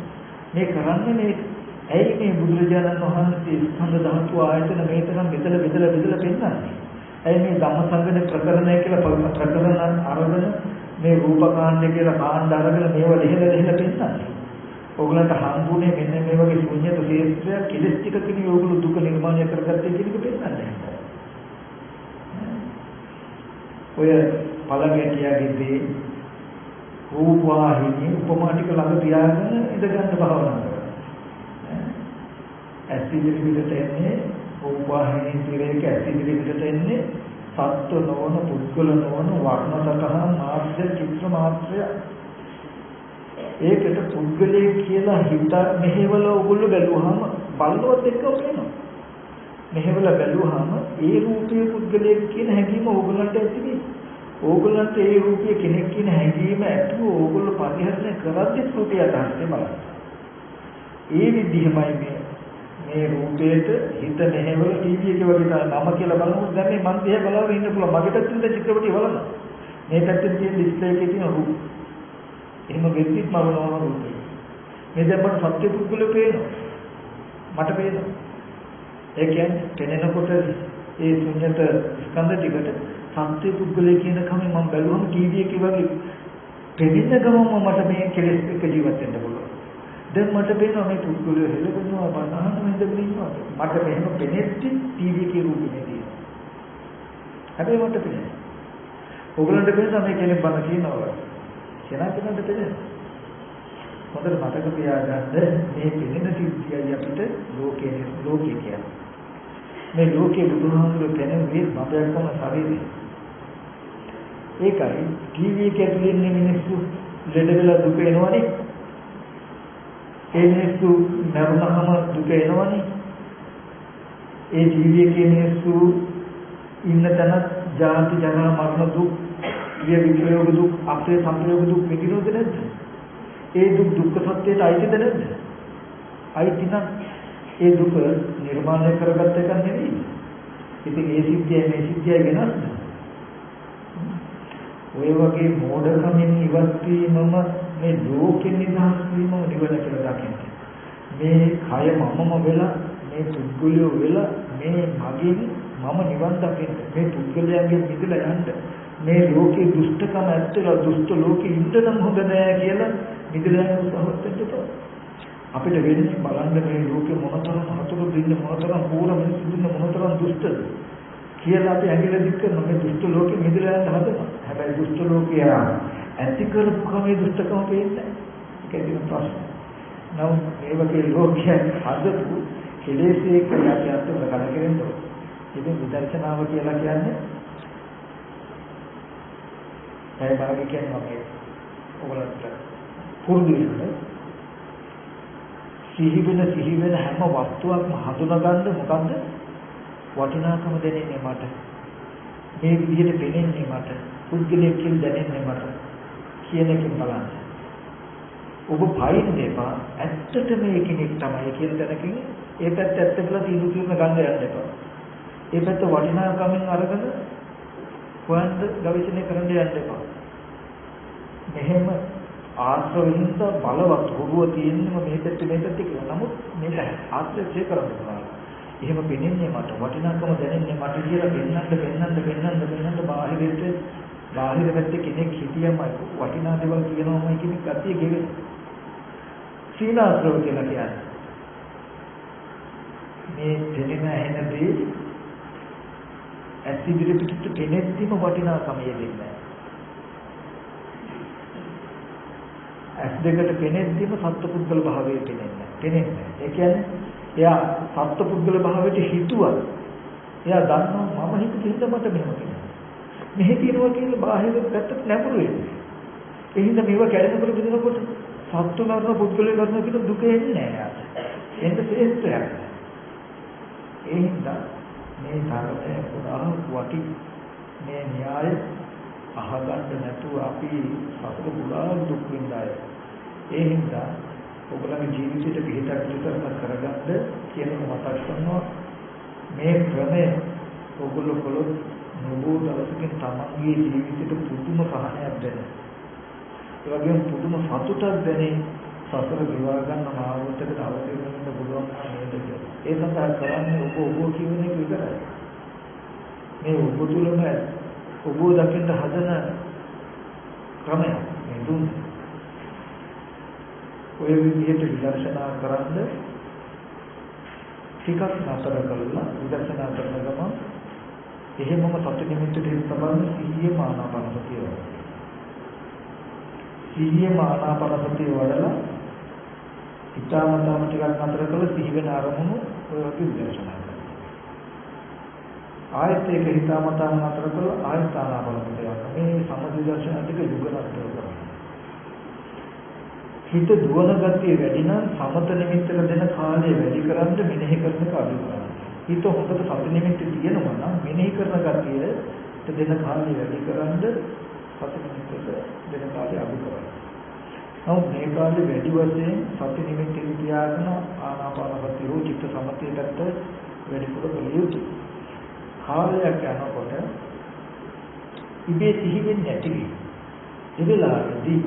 මේ කරන්නේ මේ ඇයි මේ බුදුරජාණන් වහන්සේ ස්කන්ධ ධාතු ආයතන මේ තරම් බෙදලා පෙන්නන්නේ? ඇයි මේ ධම්මසංගන ප්‍රකරණය කියලා ප්‍රකරණ අරගෙන මේ රූපකාණ්ඩ කියලා කාණ්ඩ අරගෙන මේව ලිහලා පෙන්නන්නේ? ඕගලන්ට හම්බුනේ මෙන්න මේ වගේ ශුන්‍යත ශේත්‍රයක් කෙලස් ටිකකින් ඕගොල්ලෝ දුක නිර්මාණය කරගත්තේ කියන එක පෙන්නන්නේ. ඔය පළගැටියාගේ රූපවාහිනිය උපමා ටික ළඟ තියාගෙන ඉඳගන්න භාවනා කරනවා. ඇස් ඉදිරියට එන්නේ රූපවාහිනිය පිරේක ඇස් ඉදිරියට එන්නේ සත්ව නොවන පුද්ගල නොවන වර්ණ සතහන් මාත්‍ය චිත්‍ර මාත්‍රය. ඒකට පුද්ගලයේ කියලා හිත මෙහෙවල ඔගොල්ලෝ බැලුවාම බලවත් එක්ක පේනවා. මෙහෙවල බැලුවාම ඒ රූපයේ පුද්ගලයේ කියන හැඟීම ඕගොල්ලන්ට ඇති වෙයි. ඕගොල්ලන්ට ඒ රූපයේ කෙනෙක් කියන හැඟීම ඇතුව ඕගොල්ලෝ පරිහරණය කරද්දී රූපය අදහස්සේ බලන්න. ඒ විදිහමයි මේ රූපයට හිත මෙහෙවල ටීවී එකේ වගේ තමයි මම කියලා බලනකොට දැන් මේ මන් දිහා බලාගෙන ඉන්න පුළුවන්. මගේ පැත්තෙන් දැන් චිත්‍රපටිය බලන්න. මේ පැත්තෙන් තියෙන ඩිස්ප්ලේ එකේ තියෙන රූප. එහෙම වෙද්දිත් මම නෝන රූපේ. මේ දැන් මට සත්‍ය පුද්ගලෝ පේනවා. මට පේනවා. ඒ කියන්නේ පෙනෙනකොට ඒ ශුන්‍යත ස්කන්ධ ටිකට සත්‍ය පුද්ගලයා කියන කමෙන් මම බැලුවම ටීවී එකේ වගේ පෙනෙන ගමම මට මේ කෙලෙස් එක ජීවත් වෙන්න පුළුවන්. දැන් මට පේනවා මේ පුද්ගලයා හෙලවෙනවා බනහන ඉඳගෙන ඉන්නවා. මට මෙහෙම පෙනෙද්දි ටීවී එකේ රූපේ තියෙනවා. හැබැයි මට පේනවා. ඕගලන්ට පේනවා මේ කෙනෙක් බන කියනවා. කෙනාට පේන්නේ. හොඳට මතක තියාගන්න මේ පෙනෙන සිද්ධියයි අපිට ලෝකේ කියන්නේ. මේ ලෝකේ බුදුහාමුදුරුවෝ පෙනෙන්නේ මතයක්ම ශරීරය. ඒකයි ටීවී එකේ තියෙන මිනිස්සු ලෙඩ වෙලා දුක එනවනේ. ඒ මිනිස්සු මරුණාම දුක එනවනේ. ඒ ටීවී එකේ මිනිස්සු ඉන්න තැන ජාති ජරා මරණ දුක්, විප්‍රයෝග දුක්, අපේ සංප්‍රයෝග දුක් විඳිනවද නැද්ද? ඒ දුක්ඛ සත්‍යයට අයිතිද නැද්ද? අයිති නම් ඒ දුක නිර්මාණය කරගත්ත එක නෙවෙයි. ඉතින් ඒ සිද්ධිය මේ සිද්ධිය වෙනස්ද? ඔය වගේ මෝඩකමින් ඉවත් වීමම මේ ලෝකෙ නිදහස් වීමම නිවන කියලා දකින්නේ. මේ කය මමම වෙලා මේ පුද්ගලයෝ වෙලා මේ මගෙන් මම නිවන් දකින්න මේ පුද්ගලයන්ගෙන් මිදලා යන්න මේ ලෝකේ දුෂ්ටකම ඇත්තලා දුෂ්ට ලෝකෙ ඉන්න නම් හොඳ නෑ කියලා මිදලා යන උත්සාහවත් වෙන්න අපිට වෙන්නේ බලන්න මේ ලෝකෙ මොනතරම් හතුරු දින්න මොනතරම් පූර්ව මිනිස්සු දින්න මොනතරම් දුෂ්ටද කියලා අපි ඇඟිල්ල දික් කරන මේ දුෂ්ට ලෝකෙ මිදලා යන්න හදනවා. හැබැයි දුෂ්ට ලෝකය ඇති කරපු කමේ දුෂ්ටකම පේන්නේ නැහැ. ඒකයි ප්‍රශ්නේ. නමුත් මේ වගේ ලෝකයක් හදපු කෙලෙසේ කියලා කියත් ප්‍රකට කරෙන්න ඕනේ. ඉතින් විදර්ශනාව කියලා කියන්නේ ඒ භාගය කියන්නේ මේ ඔයගලන්ට පුරුදු වෙන්න සිහි වෙන හැම වස්තුවක්ම හඳුනාගන්න මොකද්ද වටිනාකම දැනෙන්නේ මට මේ විදිහට පෙනෙන්නේ මට පුද්ගලයෙක් කියලා දැනෙන්නේ මට කියන එකෙන් බලන්න. ඔබ පයින් දෙපා ඇත්තටම මේ කෙනෙක් තමයි කියන දැනකින් ඒ පැත්ත ඇත්ත කියලා තීරු ගන්න යන්න එපා. ඒ පැත්ත වටිනාකමින් අරගෙන හොයන්න ගවේෂණය කරන්න යන්න එපා. මෙහෙම ආශ්‍රවින්ද බලවත් හොරුව තියෙනම මේ පැත්ත කියලා. නමුත් මේක ආශ්‍රය කරන්න පුළුවන්. එහෙම පෙනෙන්නේ මට වටිනාකම දැනෙන්නේ මට කියලා පෙන්නන්න බාහිර පැත්තේ කෙනෙක් හිටියම වටිනා දේවල් කියනවාමයි කියන කතිය ගෙවෙන. සීලාශ්‍රව කියලා කියන්නේ මේ දෙන්න ඇහෙනදී ඇස් ඉදිරි පිටට කෙනෙක්දිම වටිනාකම යෙදෙන්නේ. ඇස් දෙකට කෙනෙක්දිම සත්පුද්ගල භාවයේ කෙනෙන්නේ. ඒ කියන්නේ එයා සත්පුද්ගල භාවයට හිතුවා. එයා දන්නවා මම හිතුව මට මෙහෙම කෙනෙක්. මෙහි තියනවා කියන බාහිර පැත්තට නැඹුරු වෙන්නේ. ඒ හින්දා මේවා කැඩෙනකොට බෙදෙනකොට සත්තු මරන පුද්ගලයන් මරන කියන දුක එන්නේ නැහැ යාට. එන්න ශ්‍රේෂ්ඨයක්. ඒ හින්දා මේ ධර්මයේ පුරා වටි මේ න්‍යාය අහගන්න නැතුව අපි සතර පුරා දුක් විඳාය. ඒ හින්දා ඔයගොල්ලන්ගේ ජීවිතයට පිටක් විතරක් කරගන්න කියන එක මතක් කරනවා. මේ ක්‍රමය ඔයගොල්ලෝ කළොත් නබෝ දවසකින් තමන්ගේ ජීවිතයට පුදුම සහනයක් දැනෙන. ඒ වගේම පුදුම සතුටක් දැනෙන සතර විවාහ ගන්න මාර්ගයකට අවශ්‍ය වෙන පුළුවන් නේද? ඒ සඳහා කරන්නේ ඔබ කියන එක විතරයි. මේ ඔබ තුළම ඔබ දකින්න හදන ක්‍රමය මේ දුන්න. ඔය විදිහට විදර්ශනා කරන්ද ටිකක් නතර කරලා විදර්ශනා කරන ගමන් එහෙමම සත්‍ය නිමිත්තට සම්බන්ධ සිහියේ ආනාපානසතිය වඩලා. සිහියේ ආනාපානසතිය වඩලා හිතාමතාම ටිකක් නතර කරලා සිහි වෙන අරමුණු ඔය වගේ විදර්ශනා කරනවා. ආයත එක හිතාමතාම නතර කරලා ආයත ආනාපානසතිය වඩලා. මේ සම්මත විදර්ශනා ටික යුගනත් කරනවා. හිත දුවන ගතිය වැඩි නම් සමත නිමිත්තට දෙන කාලය වැඩි කරන්න මෙනෙහි කරන එක අඩු කරනවා. හිත හොඳට සති නිමිත්ත තියෙනවා නම් මෙනෙහි කරන ගතියට දෙන කාලය වැඩි කරන්න සති නිමිත්තට දෙන කාලය අඩු කරනවා. නමුත් මේ කාලේ වැඩි වශයෙන් සති නිමිත්තෙන් තියාගෙන ආනාපානසතිය හෝ චිත්ත සමතේකට වැඩිපුර කළ යුතුයි. කාලයක් යනකොට ඉබේ සිහි වෙන්නේ නැති වෙයි. ඒ වෙලාවේදී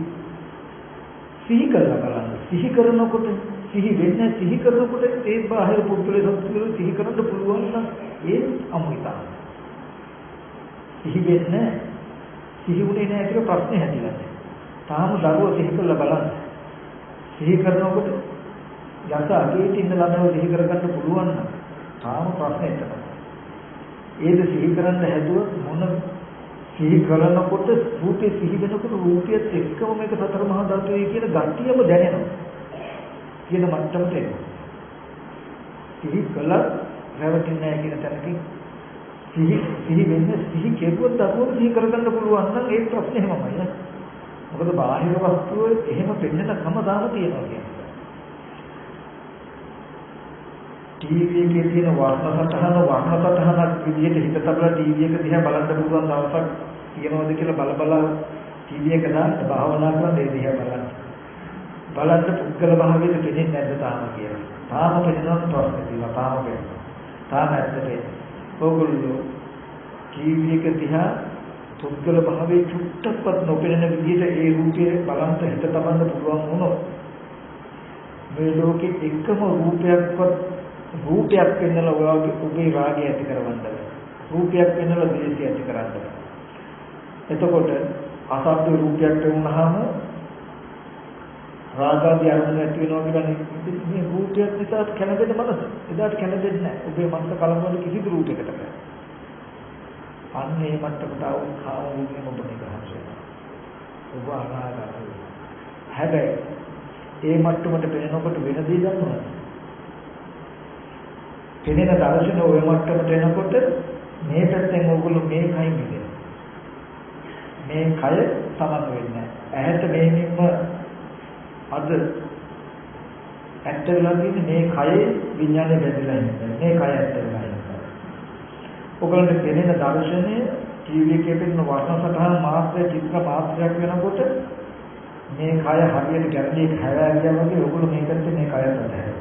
සිහි කරලා බලන්න. සිහි කරනකොට සිහි වෙන්නේ සිහි කරනකොට ඒ බාහිර පුද්ගලයන් සත්‍යවල සිහි කරන්න පුළුවන් නම් ඒ අමුයිතා. සිහි වෙන්නේ සිහි වුණේ නැහැ කියලා ප්‍රශ්නේ හැදිලා. තාම දරුවෝ සිහි කරලා බලන්න. සිහි කරනකොට යස අගේට ඉන්න ළමයෝ සිහි කරගන්න පුළුවන් නම් තාම ප්‍රශ්නේ එතන. ඒද සිහි කරන්න හැදුවොත් මොන සිහි කරනකොට රූපේ සිහි වෙනකොට රූපයත් එක්කම මේක සතර මහා ධාතුවේ කියන ගතියම දැනෙනවා. කියන මට්ටමට එනවා. සිහි කළා රැවටෙන්නේ නැහැ කියන තැනකින් සිහි වෙන්නේ සිහි කෙරුවොත් දරුවෝ සිහි කරගන්න පුළුවන් නම් ඒ ප්‍රශ්නේ හැමමයි නේ. මොකද බාහිර වස්තුව එහෙම පෙන්නන කම දාම තියෙනවා කියන්නේ. ටීවී එකේ තියෙන වර්ණ සටහනක් විදිහට හිත තබලා ටීවී එක දිහා බලන්න පුළුවන් දවසක් තියෙනවද කියලා බල ටීවී එක දාන්න භාවනා කරන ඒ දිහා බලන්න පුද්ගල භාවයට දෙන්නේ නැද්ද තාම කියලා. තාම පෙන්නන ප්‍රශ්නේ තියෙනවා තාම ඇත්තට. ඕගොල්ලෝ ජීවිතයක දිහා පුද්ගල භාවයේ චුට්ටක්වත් නොපෙනෙන විදිහට ඒ රූපය බලන්ට හිත තබන්න පුළුවන් වුණොත් මේ ලෝකෙ එකම රූපයක් පෙන්නලා ඔයාගේ ඔබේ රාගය ඇති කරවන්න බෑ. රූපයක් පෙන්නලා ද්වේෂය ඇති කරන්න බෑ. එතකොට අසභ්‍ය රූපයක් පෙවුනහම රාගාදී අරමුණ ඇති වෙනවා කියන්නේ මේ රූපයක් නිසා කැළඹෙන මනස. එදාට කැළඹෙන්නේ නැහැ. ඔබේ මනස කලබල කිසිදු රූපයකට බෑ. අන්නේ මට්ටමට આવුම් කාම රූපයෙන් ඔබ නිදහස් වෙනවා. ඔබ අනාගතයි. හැබැයි ඒ මට්ටමට පෙනෙනකොට වෙන දේ ගන්නවා. පෙනෙන දර්ශන ඔය මට්ටමට එනකොට මේ පැත්තෙන් ඕගොල්ලෝ මේ කයින් මිදෙනවා. මේ කය සමන් වෙන්නේ නැහැ. ඇහැට මේනින්ම අද ඇත්ත වෙලා තියෙන්නේ මේ කයේ විඥානේ බැඳලා ඉන්නේ. මේ කය ඇත්ත වෙලා ඉන්නේ. ඔයගොල්ලන්ට පෙනෙන දර්ශනය ටීවී එකේ පෙනෙන වර්ණ සටහන් මාත්‍ර චිත්‍ර මාත්‍රයක් වෙනකොට මේ කය හරියට ගැරඩියක හැවෑ ගියා වගේ ඔයගොල්ලෝ මේ පැත්තේ මේ කය අතහැරලා.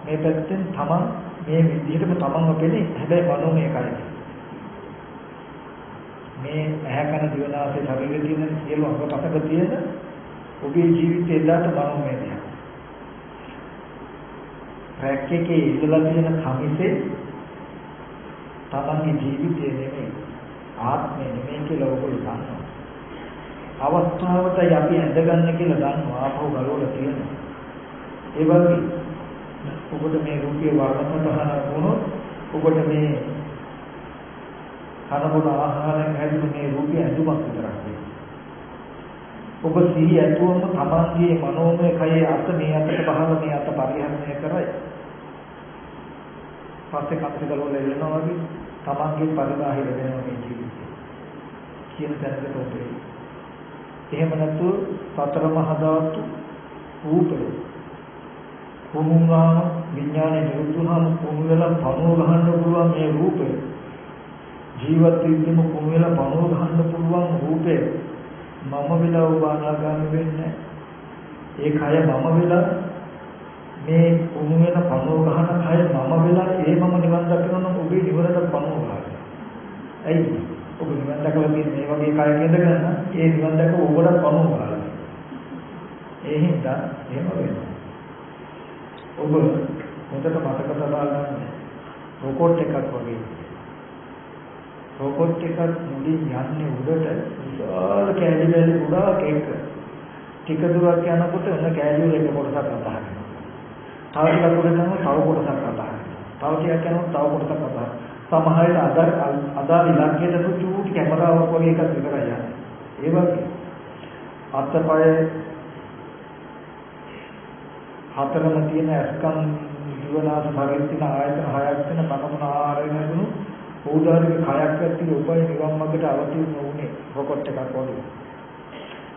මේ පැත්තෙන් තමන් මේ විදිහටම තමන්ව පෙනේ. හැබැයි මනෝමය කය. මේ ඇහැ කන දිව නාසය ශරීරයේ තියෙන සියලු අංග පසක තියෙන ඔබේ ජීවිතේ එදාට මනෝමය දෙයක්. රැක් එකේ ඉඳලා තියෙන කමිසේ තමන්ගේ ජීවිතේ නෙමෙයි ආත්මය නෙමෙයි කියලා ඔයගොල්ලෝ දන්නවා. අවස්ථාවට අපි ඇඳගන්න කියලා දන්නවා. ආපහු ගලවලා තියෙනවා. ඒ වගේ ඔබට මේ රූපේ වර්ණ සටහනක් වුණොත් ඔබට මේ කනබුන ආහාරයෙන් හැදුණු මේ රූපය ඇඳුමක් විතරක් නෙවෙයි. ඔබ සිහි ඇතුවම තමන්ගේ මනෝමය කයේ අත මේ අතට බහලා මේ අත පරිහරණය කරයි. පස්සේ කප්පේ ගලවලා එල්ලනවා වගේ තමන්ගේ පරිබාහිර වෙනවා මේ ජීවිතේ. කියන තැනකට ඔබේ. එහෙම නැතුව සතර මහා ධාතු රූපය කුමුණාම විඥානේ නිරුද්ධුනම කුමු වෙලා පණුව ගහන්න පුළුවන් මේ රූපය. ජීවත් වෙද්දිම කුමු වෙලා පණුව ගහන්න පුළුවන් රූපය. මම වෙලා ඔබ අනාගාමී වෙන්නේ. ඒ කය මම වෙලා මේ කුමු වෙන පණුව ගහන කය මම වෙලා ඒ මම නිවන් දකිනවා නම් ඔබේ නිවනට පණුව ගහනවා. ඇයි? ඔබ නිවන් දකලා තියෙන මේ වගේ කයක ඉඳගෙන ඒ නිවන් දක ඔබට පණුව ගහනවා. ඒ හින්දා එහෙම වෙනවා. ඔබ හොඳට මතක තබා ගන්න රොකෝට් එකක් වගේ. රොකෝට් එකක් මුලින් යන්නේ උඩට විශාල කැලි වල ගොඩාක් එක. ටික දුරක් යනකොට එන කැලි වල එක කොටසක් අතහරිනවා. තව ටිකක් උඩ යනකොට තව කොටසක් අතහරිනවා. තව ටිකක් යනකොට තව කොටසක් අතහරිනවා. සමහර අදාළ ඉලක්කයට චූටි කැමරාවක් වගේ එකක් විතරයි යන්නේ. ඒ වගේ අත්පය හතරම තියෙන අස්කම් ජීවනාස භාගයෙන් තියෙන ආයතන හයක් වෙන කනමන ආහාරයෙන් ලැබුණු ඕදාරික කයක් ඇති උපය නිවන් මාර්ගයට අවතීර්ණ වුණේ රොකට් එකක් වගේ.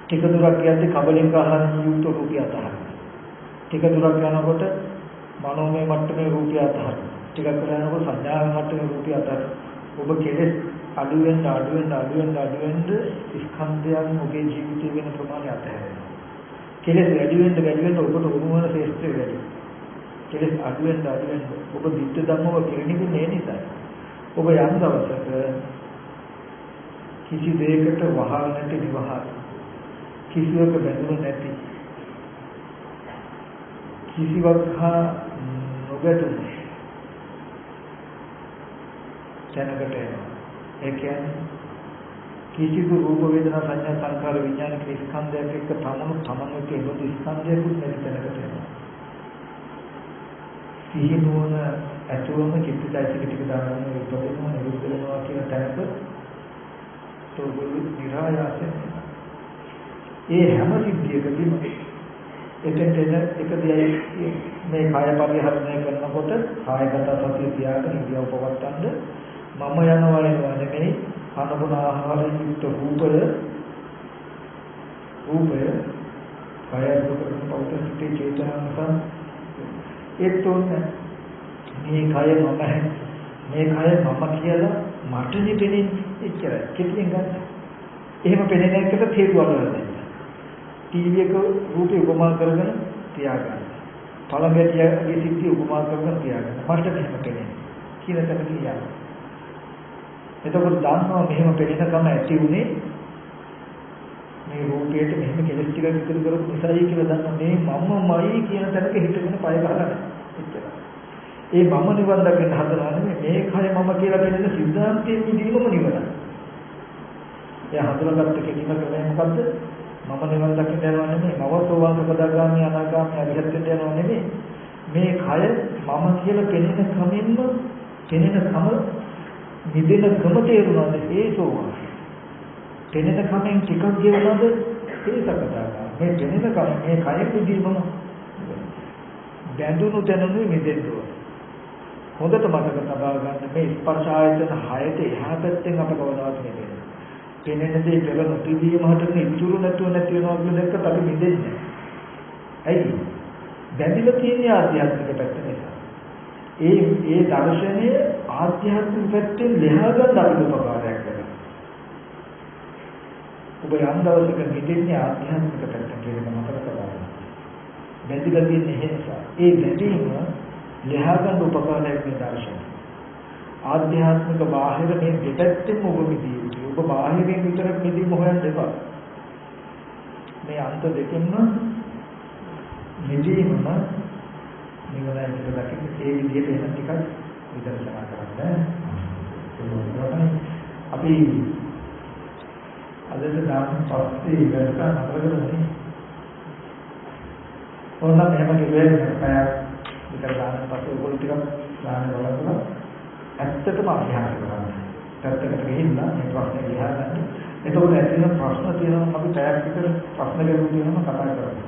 ටික දුරක් යද්දී කබලින්ක ආහාරයෙන් යුක්ත රූපය අතහරිනවා. ටික දුරක් යනකොට මනෝමය මට්ටමේ රූපය අතහරිනවා. ටිකක් යනකොට සංඥාවේ මට්ටමේ රූපය අතහරිනවා. ඔබ කෙලෙස් අඩු වෙන ස්කන්ධයන් ඔබේ ජීවිතේ වෙන ප්‍රමාණය අතහැරෙනවා. කෙලෙස් වැඩි වෙන්න ඔබට උණු වන ශේෂ්ත්‍රය වැඩි. කෙලෙස් අඩු වෙන්න ඔබ දිට්ඨ ධම්මව පිරිනිවෙන්නේ නිසා. ඔබ යම් දවසක කිසි දෙයකට වහල් නැති නිවහල් කිසිවක බැඳුන නැති කිසිවක් හා නොගැටුණු තැනකට එනවා. ඒ කියන්නේ කිසිදු රූප වේදනා සංඥා සංකාර විඥාන ස්කන්ධයක එක්ක තමනුත් කියන ස්කන්ධයකුත් නැති තැනකට එනවා. සිහි නුවණ ඇතුවම චිත්තචෛතසික ටික දානම උපදිනවා නිරුද්ධ වෙනවා කියන තැනක තෝගොල්ලෝ නිරායාසයෙන් ඒ හැම සිද්ධියකදීම එතෙන්ට එක දෙයයි මේ කාය පරිහරණය කරනකොට කායගත සතිය තියාගෙන ඉරියව් පවත්තන්න මම යනවා නෙමෙයි අනුගුණ ආහාරයෙන් යුක්ත රූපය කාය රූපයෙන් පවතින සිටේ චේතනාවසන් ඒතොන්නේ මේ කය මම කියලා මට දෙන්නේ එච්චරයි කෙටියෙන් ගන්න. එහෙම පෙනෙන එකට හේතු වලද ටීවී එක රූපේ උපමා කරගෙන තියාගන්න. පළඟටියගේ සිද්ධිය උපමා කරගෙන තියාගන්න. මට මෙහෙම පෙනෙන්නේ කියන තැනක යනවා. එතකොට දන්නවා මෙහෙම පෙනෙනකම ඇති උනේ මේ රූපයට මෙහෙම කෙලස් ටිකක් ඉතුරු කරපු නිසායි කියලා දන්නවා. මේ මමමයි කියන තැනක හිතගෙන පය ගහලා නැහැ. එච්චරයි. ඒ මම නිවන් දකින්න හදනවා නෙමෙයි මේ කය මම කියලා කියන සිද්ධාන්තයේ නිදීමම නිවනයි. එයා හඳුනාගත්ත කෙලිම ක්‍රමය මොකද්ද? මම නිවන් දකින්න යනවා නෙමෙයි, මම සෝවාන් සකදාගාමී අනාගාමී අරිහත් වෙන්න යනවා නෙමෙයි. මේ කය මම කියලා පෙනෙන ක්‍රමෙන්න පෙනෙන කම නිදෙන ක්‍රම තේරුණාද? ඒ සෝවාන්. පෙනෙන ක්‍රමෙන් ටිකක් ගෙවනද? ඒ සකදාගාමී. මේ පෙනෙන ක්‍රම මේ කය නිදීමම බැඳුණු තැනුනේ නිදෙන්න ඕන. හොඳට මතක තබා ගන්න මේ ස්පර්ශ ආයතන 6ට එහා පැත්තෙන් අප කවදාවත් නෙමෙයි. කෙනෙක් දේ පෙර නොතිබීම හටගෙන ඉතුරු නැතුව නැති වෙනවා කියලා දැක්කත් අපි මිදෙන්නේ නැහැ. ඇයි? බැඳිලා තියෙන ආධ්‍යාත්මික පැත්ත නිසා. ඒ දර්ශනය ආධ්‍යාත්මික පැත්තෙන් ලෙහා ගන්න අපිට උපකාරයක් වෙනවා. ඔබ යම් දවසක මිදෙන්නේ ආධ්‍යාත්මික පැත්ත කියන මතක තබා ගන්න. බැඳිලා තියෙන නිසා ඒ බැඳීම ලෙහා ගන්න උපකාරයක් මේ දර්ශනය. ආධ්‍යාත්මික බාහිර මේ දෙපැත්තෙම ඔබ මිදී යුතුයි. ඔබ බාහිරින් විතරක් මිදීම හොයන්න එපා. මේ අන්ත දෙකෙන්ම මිදීමම නිවනයි කියලා දකින්න ඒ විදිහට එන ටිකක් විදර්ශනා කරන්න. අපි අද දාන පස්සේ ඉවරලා නතර කරන්නේ. ඕනනම් එහෙම කිව්වේ පැයක් විතර දාන පස්සේ ඔයගොල්ලෝ ටිකක් දාන බලන්න. ඇත්තටම අධ්‍යයනය කරන්න. පැත්තකට ගිහිල්ලා මේ ප්‍රශ්නේ ලියා ගන්න. එතකොට ඇත්තටම ප්‍රශ්න තියෙනවා අපි පැයක් විතර ප්‍රශ්න ගැහුවා කියනම කතා කරමු.